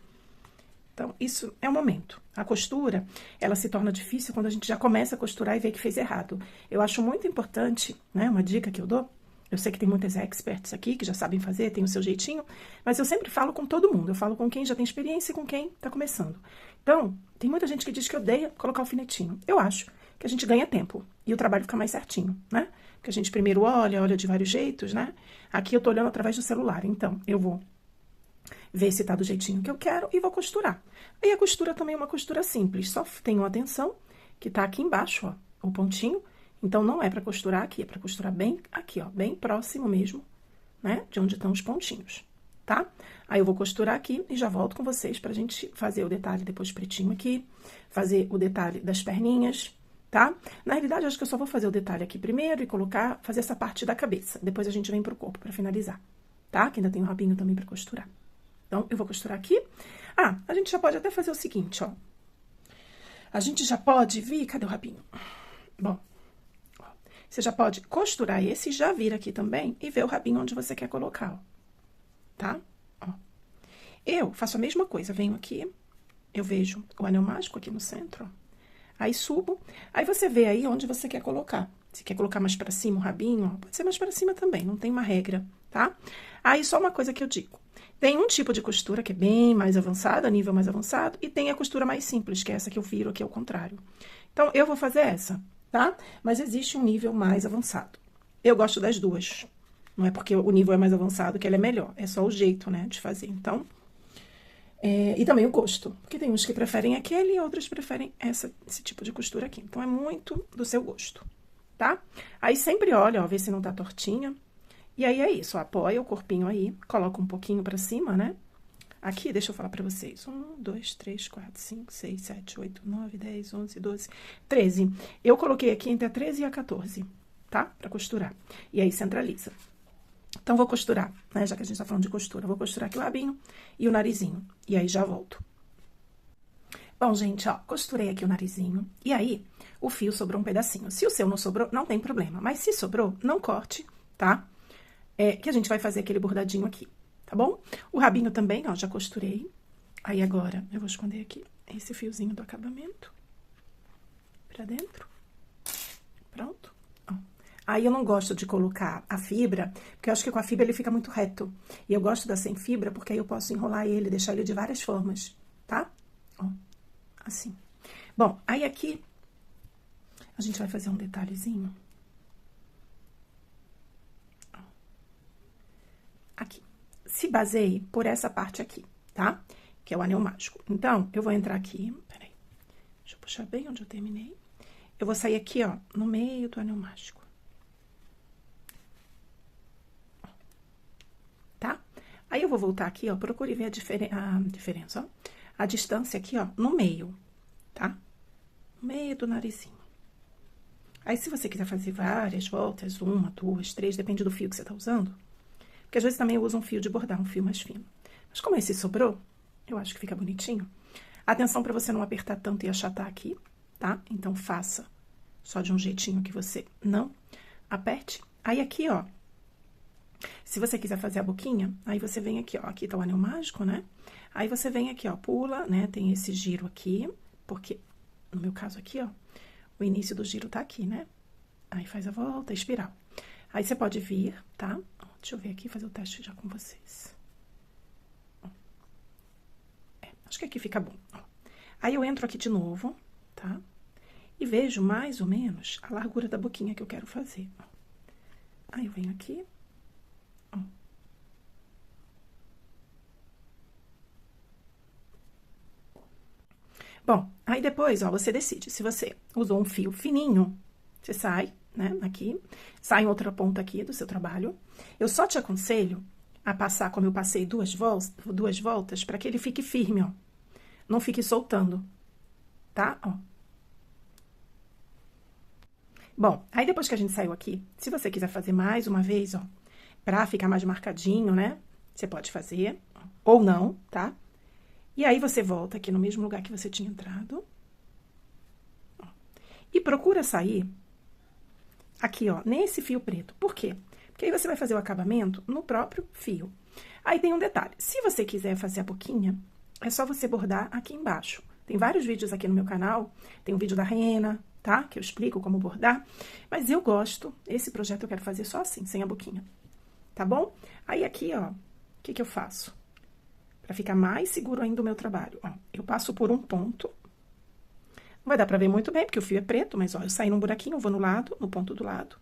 Speaker 1: Então, isso é o momento. A costura, ela se torna difícil quando a gente já começa a costurar e vê que fez errado. Eu acho muito importante, né, uma dica que eu dou, eu sei que tem muitas experts aqui que já sabem fazer, tem o seu jeitinho, mas eu sempre falo com todo mundo. Eu falo com quem já tem experiência e com quem tá começando. Então, tem muita gente que diz que odeia colocar alfinetinho. Eu acho que a gente ganha tempo e o trabalho fica mais certinho, né? Porque a gente primeiro olha de vários jeitos, né? Aqui eu tô olhando através do celular, então eu vou ver se tá do jeitinho que eu quero e vou costurar. E a costura também é uma costura simples, só tenham atenção que tá aqui embaixo, ó, o pontinho. Então, não é pra costurar aqui, é pra costurar bem aqui, ó, bem próximo mesmo, né, de onde estão os pontinhos, tá? Aí eu vou costurar aqui e já volto com vocês pra gente fazer o detalhe depois pretinho aqui, fazer o detalhe das perninhas, tá? Na realidade, acho que eu só vou fazer o detalhe aqui primeiro e fazer essa parte da cabeça. Depois a gente vem pro corpo pra finalizar, tá? Que ainda tem o rabinho também pra costurar. Então, eu vou costurar aqui. Ah, a gente já pode até fazer o seguinte, ó. A gente já pode vir... Cadê o rabinho? Bom, ó, você já pode costurar esse e já vir aqui também e ver o rabinho onde você quer colocar, ó. Tá? Ó. Eu faço a mesma coisa. Venho aqui, eu vejo o anel mágico aqui no centro, ó. Aí subo, aí você vê aí onde você quer colocar. Se quer colocar mais pra cima o rabinho, ó, pode ser mais pra cima também, não tem uma regra, tá? Aí, só uma coisa que eu digo. Tem um tipo de costura que é bem mais avançada, nível mais avançado, e tem a costura mais simples, que é essa que eu viro aqui ao contrário. Então, eu vou fazer essa, tá? Mas existe um nível mais avançado. Eu gosto das duas. Não é porque o nível é mais avançado que ela é melhor, é só o jeito, né, de fazer. Então, e também o gosto, porque tem uns que preferem aquele e outros preferem esse tipo de costura aqui. Então, é muito do seu gosto, tá? Aí, sempre olha, ó, vê se não tá tortinha. E aí, é isso, ó, apoia o corpinho aí, coloca um pouquinho pra cima, né? Aqui, deixa eu falar pra vocês. 1, 2, 3, 4, 5, 6, 7, 8, 9, 10, 11, 12, 13. Eu coloquei aqui entre a 13 e a 14, tá? Pra costurar. E aí, centraliza. Então, vou costurar, né? Já que a gente tá falando de costura, vou costurar aqui o rabinho e o narizinho. E aí, já volto. Bom, gente, ó, costurei aqui o narizinho. E aí, o fio sobrou um pedacinho. Se o seu não sobrou, não tem problema. Mas se sobrou, não corte, tá? Que a gente vai fazer aquele bordadinho aqui, tá bom? O rabinho também, ó, já costurei. Aí, agora, eu vou esconder aqui esse fiozinho do acabamento pra dentro. Pronto. Ó. Aí, eu não gosto de colocar a fibra, porque eu acho que com a fibra ele fica muito reto. E eu gosto da sem fibra, porque aí eu posso enrolar ele, deixar ele de várias formas, tá? Ó, assim. Bom, aí aqui, a gente vai fazer um detalhezinho. Aqui. Se baseie por essa parte aqui, tá? Que é o anel mágico. Então, eu vou entrar aqui, peraí, deixa eu puxar bem onde eu terminei. Eu vou sair aqui, ó, no meio do anel mágico. Tá? Aí, eu vou voltar aqui, ó, procure ver a diferença, ó. A distância aqui, ó, no meio, tá? No meio do narizinho. Aí, se você quiser fazer várias voltas, 1, 2, 3, depende do fio que você tá usando. Porque às vezes também eu uso um fio de bordar, um fio mais fino. Mas como esse sobrou, eu acho que fica bonitinho. Atenção pra você não apertar tanto e achatar aqui, tá? Então, faça só de um jeitinho que você não aperte. Aí, aqui, ó, se você quiser fazer a boquinha, aí você vem aqui, ó, aqui tá o anel mágico, né? Aí, você vem aqui, ó, pula, né? Tem esse giro aqui, porque, no meu caso aqui, ó, o início do giro tá aqui, né? Aí, faz a volta, espiral. Aí, você pode vir, tá? Deixa eu ver aqui, fazer o teste já com vocês. Acho que aqui fica bom. Aí, eu entro aqui de novo, tá? E vejo mais ou menos a largura da boquinha que eu quero fazer. Aí, eu venho aqui. Ó. Bom, aí depois, ó, você decide. Se você usou um fio fininho, você sai, né, aqui, sai em outra ponta aqui do seu trabalho. Eu só te aconselho a passar, como eu passei duas voltas, para que ele fique firme, ó. Não fique soltando, tá? Ó. Bom, aí depois que a gente saiu aqui, se você quiser fazer mais uma vez, ó, pra ficar mais marcadinho, né, você pode fazer, ou não, tá? E aí, você volta aqui no mesmo lugar que você tinha entrado. Ó, e procura sair aqui, ó, nesse fio preto. Por quê? Porque aí você vai fazer o acabamento no próprio fio. Aí tem um detalhe, se você quiser fazer a boquinha, é só você bordar aqui embaixo. Tem vários vídeos aqui no meu canal, tem um vídeo da rena, tá? Que eu explico como bordar, mas eu gosto, esse projeto eu quero fazer só assim, sem a boquinha, tá bom? Aí aqui, ó, o que que eu faço? Pra ficar mais seguro ainda o meu trabalho, ó, eu passo por um ponto, não vai dar pra ver muito bem, porque o fio é preto, mas ó, eu saio num buraquinho, vou no lado, no ponto do lado,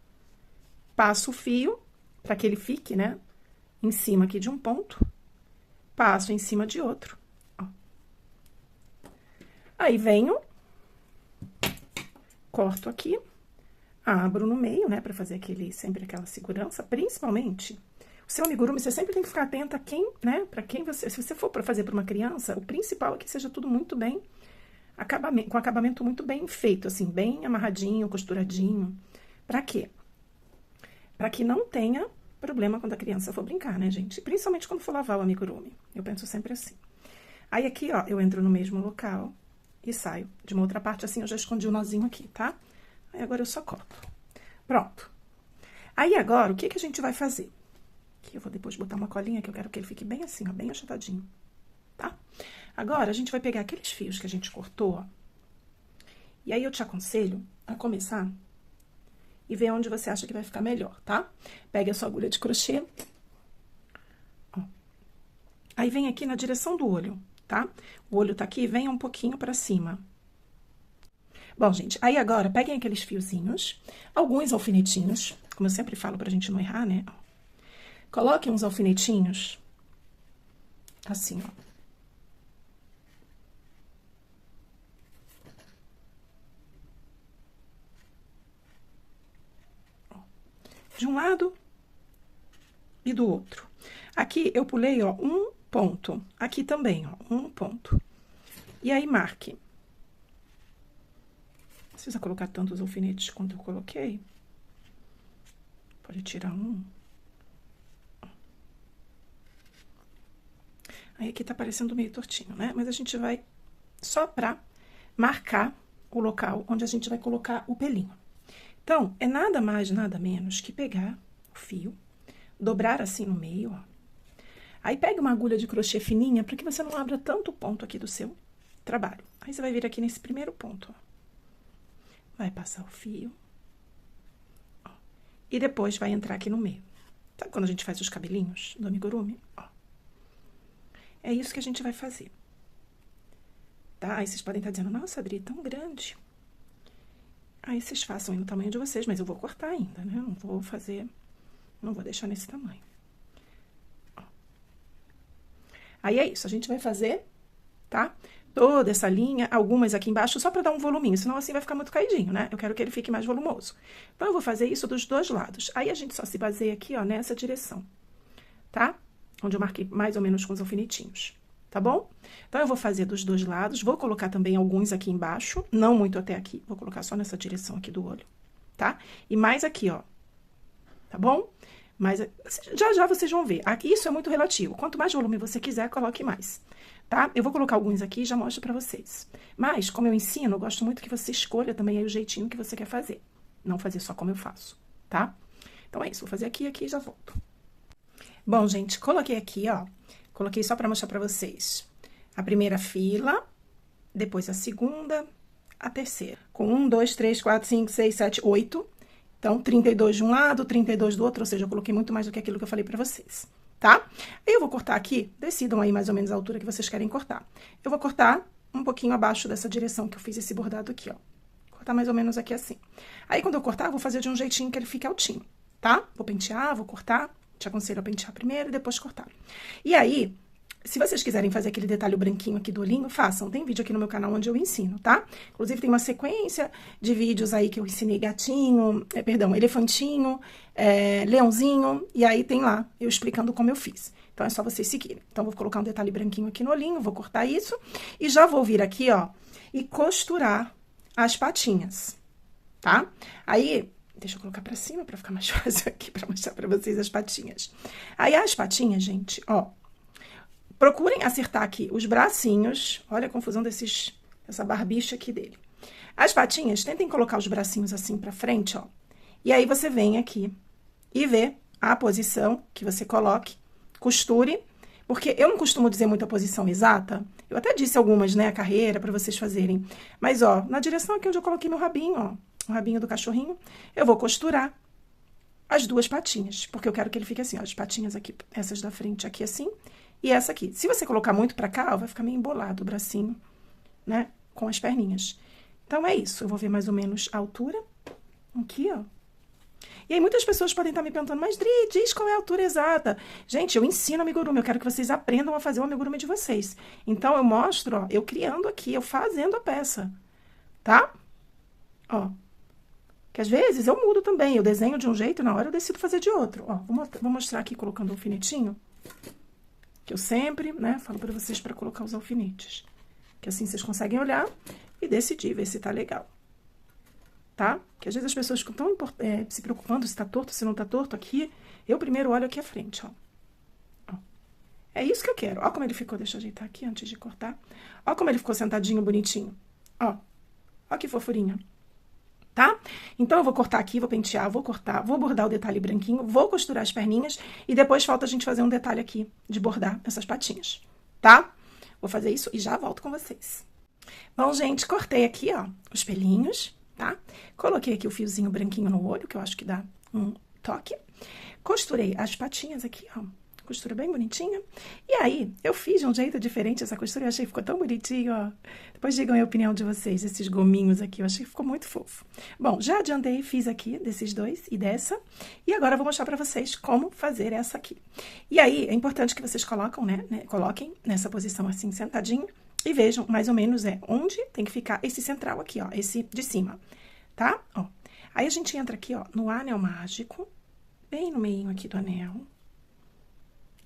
Speaker 1: passo o fio, pra que ele fique, né, em cima aqui de um ponto, passo em cima de outro, ó. Aí venho, corto aqui, abro no meio, né, pra fazer sempre aquela segurança, principalmente, o seu amigurumi, você sempre tem que ficar atenta a quem, né, pra quem você, se você for pra fazer pra uma criança, o principal é que seja tudo muito bem, com acabamento muito bem feito, assim, bem amarradinho, costuradinho. Pra quê? Pra que não tenha problema quando a criança for brincar, né, gente? Principalmente quando for lavar o amigurumi, eu penso sempre assim. Aí aqui, ó, eu entro no mesmo local e saio de uma outra parte, assim, eu já escondi o nozinho aqui, tá? Aí agora eu só corto. Pronto. Aí agora, o que que a gente vai fazer? Aqui eu vou depois botar uma colinha, que eu quero que ele fique bem assim, ó, bem achatadinho, tá? Agora, a gente vai pegar aqueles fios que a gente cortou, ó. E aí eu te aconselho a começar e ver onde você acha que vai ficar melhor, tá? Pega a sua agulha de crochê. Ó. Aí vem aqui na direção do olho, tá? O olho tá aqui, venha um pouquinho pra cima. Bom, gente, aí agora, peguem aqueles fiozinhos, alguns alfinetinhos, como eu sempre falo pra gente não errar, né? Coloquem uns alfinetinhos, assim, ó. De um lado e do outro. Aqui eu pulei, ó, um ponto. Aqui também, ó, um ponto. E aí, marque. Não precisa colocar tantos alfinetes quanto eu coloquei. Pode tirar um. Aí aqui tá parecendo meio tortinho, né? Mas a gente vai só pra marcar o local onde a gente vai colocar o pelinho. Então, é nada mais, nada menos que pegar o fio, dobrar assim no meio, ó. Aí pega uma agulha de crochê fininha para que você não abra tanto ponto aqui do seu trabalho. Aí você vai vir aqui nesse primeiro ponto, ó. Vai passar o fio, ó. E depois vai entrar aqui no meio. Sabe quando a gente faz os cabelinhos do amigurumi? Ó. É isso que a gente vai fazer. Tá? Aí vocês podem estar dizendo, nossa, Adri, tão grande. Aí vocês façam aí no tamanho de vocês, mas eu vou cortar ainda, né? Não vou fazer, não vou deixar nesse tamanho. Ó. Aí é isso, a gente vai fazer, tá? Toda essa linha, algumas aqui embaixo, só pra dar um voluminho, senão assim vai ficar muito caidinho, né? Eu quero que ele fique mais volumoso. Então, eu vou fazer isso dos dois lados. Aí, a gente só se baseia aqui, ó, nessa direção, tá? Onde eu marquei mais ou menos com os alfinetinhos. Tá bom? Então, eu vou fazer dos dois lados, vou colocar também alguns aqui embaixo, não muito até aqui, vou colocar só nessa direção aqui do olho, tá? E mais aqui, ó, tá bom? Mas já vocês vão ver, aqui isso é muito relativo, quanto mais volume você quiser, coloque mais, tá? Eu vou colocar alguns aqui e já mostro pra vocês. Mas, como eu ensino, eu gosto muito que você escolha também aí o jeitinho que você quer fazer, não fazer só como eu faço, tá? Então, é isso, vou fazer aqui e já volto. Bom, gente, coloquei aqui, ó. Coloquei só pra mostrar pra vocês a primeira fila, depois a segunda, a terceira. Com 1, 2, 3, 4, 5, 6, 7, 8. Então, 32 de um lado, 32 do outro, ou seja, eu coloquei muito mais do que aquilo que eu falei pra vocês, tá? Aí, eu vou cortar aqui, decidam aí mais ou menos a altura que vocês querem cortar. Eu vou cortar um pouquinho abaixo dessa direção que eu fiz esse bordado aqui, ó. Cortar mais ou menos aqui assim. Aí, quando eu cortar, eu vou fazer de um jeitinho que ele fique altinho, tá? Vou pentear, vou cortar. Te aconselho a pentear primeiro e depois cortar. E aí, se vocês quiserem fazer aquele detalhe branquinho aqui do olhinho, façam. Tem vídeo aqui no meu canal onde eu ensino, tá? Inclusive, tem uma sequência de vídeos aí que eu ensinei gatinho, elefantinho, leãozinho, e aí tem lá eu explicando como eu fiz. Então, é só vocês seguirem. Então, vou colocar um detalhe branquinho aqui no olhinho, vou cortar isso, e já vou vir aqui, ó, e costurar as patinhas, tá? Aí, deixa eu colocar pra cima pra ficar mais fácil aqui, pra mostrar pra vocês as patinhas. Aí, as patinhas, gente, ó, procurem acertar aqui os bracinhos. Olha a confusão dessa barbicha aqui dele. As patinhas, tentem colocar os bracinhos assim pra frente, ó. E aí, você vem aqui e vê a posição que você coloque, costure, porque eu não costumo dizer muito a posição exata, eu até disse algumas, né, a carreira, para vocês fazerem, mas, ó, na direção aqui onde eu coloquei meu rabinho, ó, o rabinho do cachorrinho, eu vou costurar as duas patinhas, porque eu quero que ele fique assim, ó, as patinhas aqui, essas da frente aqui assim, e essa aqui. Se você colocar muito pra cá, ó, vai ficar meio embolado o bracinho, né, com as perninhas. Então, é isso, eu vou ver mais ou menos a altura, aqui, ó. E aí, muitas pessoas podem estar me perguntando, mas Dri, diz qual é a altura exata. Gente, eu ensino amigurumi, eu quero que vocês aprendam a fazer o amigurumi de vocês. Então, eu mostro, ó, eu criando aqui, eu fazendo a peça, tá? Ó, que às vezes eu mudo também, eu desenho de um jeito e na hora eu decido fazer de outro. Ó, vou mostrar aqui colocando o alfinetinho, que eu sempre, né, falo pra vocês pra colocar os alfinetes. Que assim vocês conseguem olhar e decidir, ver se tá legal. Tá? Que às vezes as pessoas ficam tão se preocupando se tá torto, se não tá torto aqui. Eu primeiro olho aqui à frente, ó. Ó. É isso que eu quero. Ó como ele ficou, deixa eu ajeitar aqui antes de cortar. Ó como ele ficou sentadinho, bonitinho. Ó. Ó que fofurinha. Tá? Então, eu vou cortar aqui, vou pentear, vou cortar, vou bordar o detalhe branquinho, vou costurar as perninhas e depois falta a gente fazer um detalhe aqui de bordar essas patinhas, tá? Vou fazer isso e já volto com vocês. Bom, gente, cortei aqui, ó, os pelinhos, tá? Coloquei aqui o fiozinho branquinho no olho, que eu acho que dá um toque. Costurei as patinhas aqui, ó. Costura bem bonitinha. E aí, eu fiz de um jeito diferente essa costura, eu achei que ficou tão bonitinho, ó. Depois digam a opinião de vocês, esses gominhos aqui, eu achei que ficou muito fofo. Bom, já adiantei, fiz aqui desses dois e dessa. E agora eu vou mostrar pra vocês como fazer essa aqui. E aí, é importante que vocês coloquem nessa posição assim, sentadinho. E vejam, mais ou menos, onde tem que ficar esse central aqui, ó, esse de cima, tá? Ó. Aí, a gente entra aqui, ó, no anel mágico, bem no meio aqui do anel.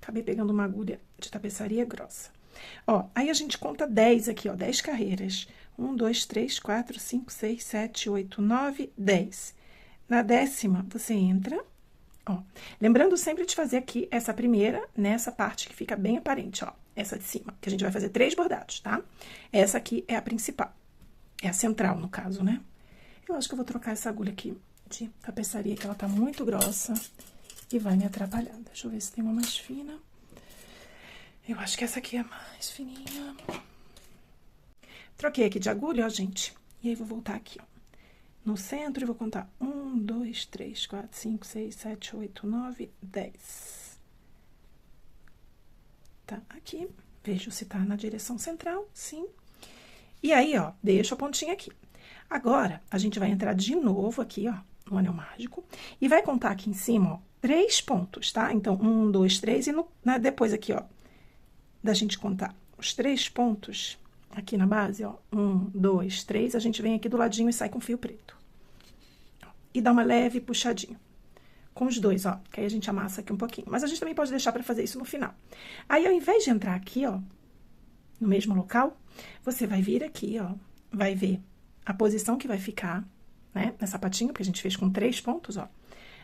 Speaker 1: Acabei pegando uma agulha de tapeçaria grossa. Ó, aí a gente conta 10 aqui, ó, 10 carreiras. 1, 2, 3, 4, 5, 6, 7, 8, 9, 10. Na 10ª, você entra, ó. Lembrando sempre de fazer aqui essa primeira, nessa parte que fica bem aparente, ó. Essa de cima, que a gente vai fazer 3 bordados, tá? Essa aqui é a principal. É a central, no caso, né? Eu acho que eu vou trocar essa agulha aqui de tapeçaria, que ela tá muito grossa. E vai me atrapalhar. Deixa eu ver se tem uma mais fina. Eu acho que essa aqui é mais fininha. Troquei aqui de agulha, ó, gente. E aí, vou voltar aqui, ó. No centro e vou contar 1, 2, 3, 4, 5, 6, 7, 8, 9, 10. Tá aqui. Vejo se tá na direção central, sim. E aí, ó, deixo a pontinha aqui. Agora, a gente vai entrar de novo aqui, ó, no anel mágico. E vai contar aqui em cima, ó, 3 pontos, tá? Então, 1, 2, 3 e depois aqui, ó, da gente contar os 3 pontos aqui na base, ó, 1, 2, 3, a gente vem aqui do ladinho e sai com fio preto. E dá uma leve puxadinha com os dois, ó, que aí a gente amassa aqui um pouquinho. Mas a gente também pode deixar pra fazer isso no final. Aí, ao invés de entrar aqui, ó, no mesmo local, você vai vir aqui, ó, vai ver a posição que vai ficar, né, nessa patinha, porque a gente fez com 3 pontos, ó.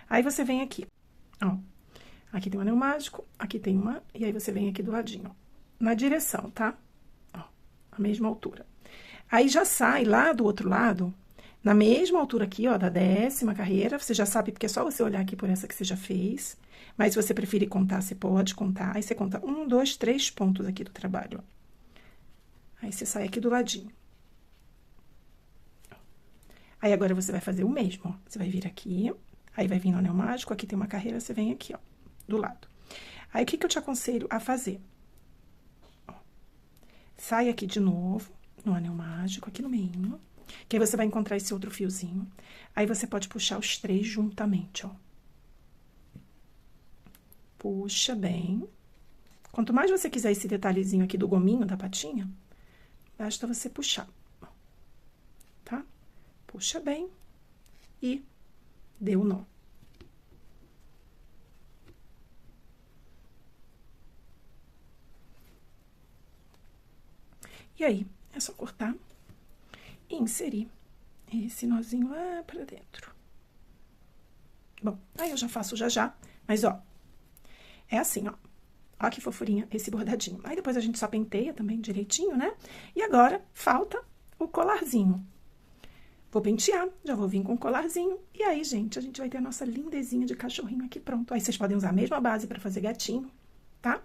Speaker 1: Aí, você vem aqui. Ó, aqui tem um anel mágico, aqui tem uma, e aí você vem aqui do ladinho, ó, na direção, tá? Ó, a mesma altura. Aí, já sai lá do outro lado, na mesma altura aqui, ó, da 10ª carreira, você já sabe, porque é só você olhar aqui por essa que você já fez, mas se você preferir contar, você pode contar, aí você conta 1, 2, 3 pontos aqui do trabalho, ó. Aí, você sai aqui do ladinho. Aí, agora, você vai fazer o mesmo, ó, você vai vir aqui... Aí, vai vir no anel mágico, aqui tem uma carreira, você vem aqui, ó, do lado. Aí, o que eu te aconselho a fazer? Ó, sai aqui de novo, no anel mágico, aqui no meio, que aí você vai encontrar esse outro fiozinho. Aí, você pode puxar os 3 juntamente, ó. Puxa bem. Quanto mais você quiser esse detalhezinho aqui do gominho da patinha, basta você puxar, ó, tá? Puxa bem e... deu nó. E aí, é só cortar e inserir esse nozinho lá pra dentro. Bom, aí eu já faço já, mas ó, é assim, ó. Ó que fofurinha esse bordadinho. Aí depois a gente só penteia também direitinho, né? E agora, falta o colarzinho. Vou pentear, já vou vir com o colarzinho. E aí, gente, a gente vai ter a nossa lindezinha de cachorrinho aqui pronto. Aí vocês podem usar a mesma base pra fazer gatinho, tá?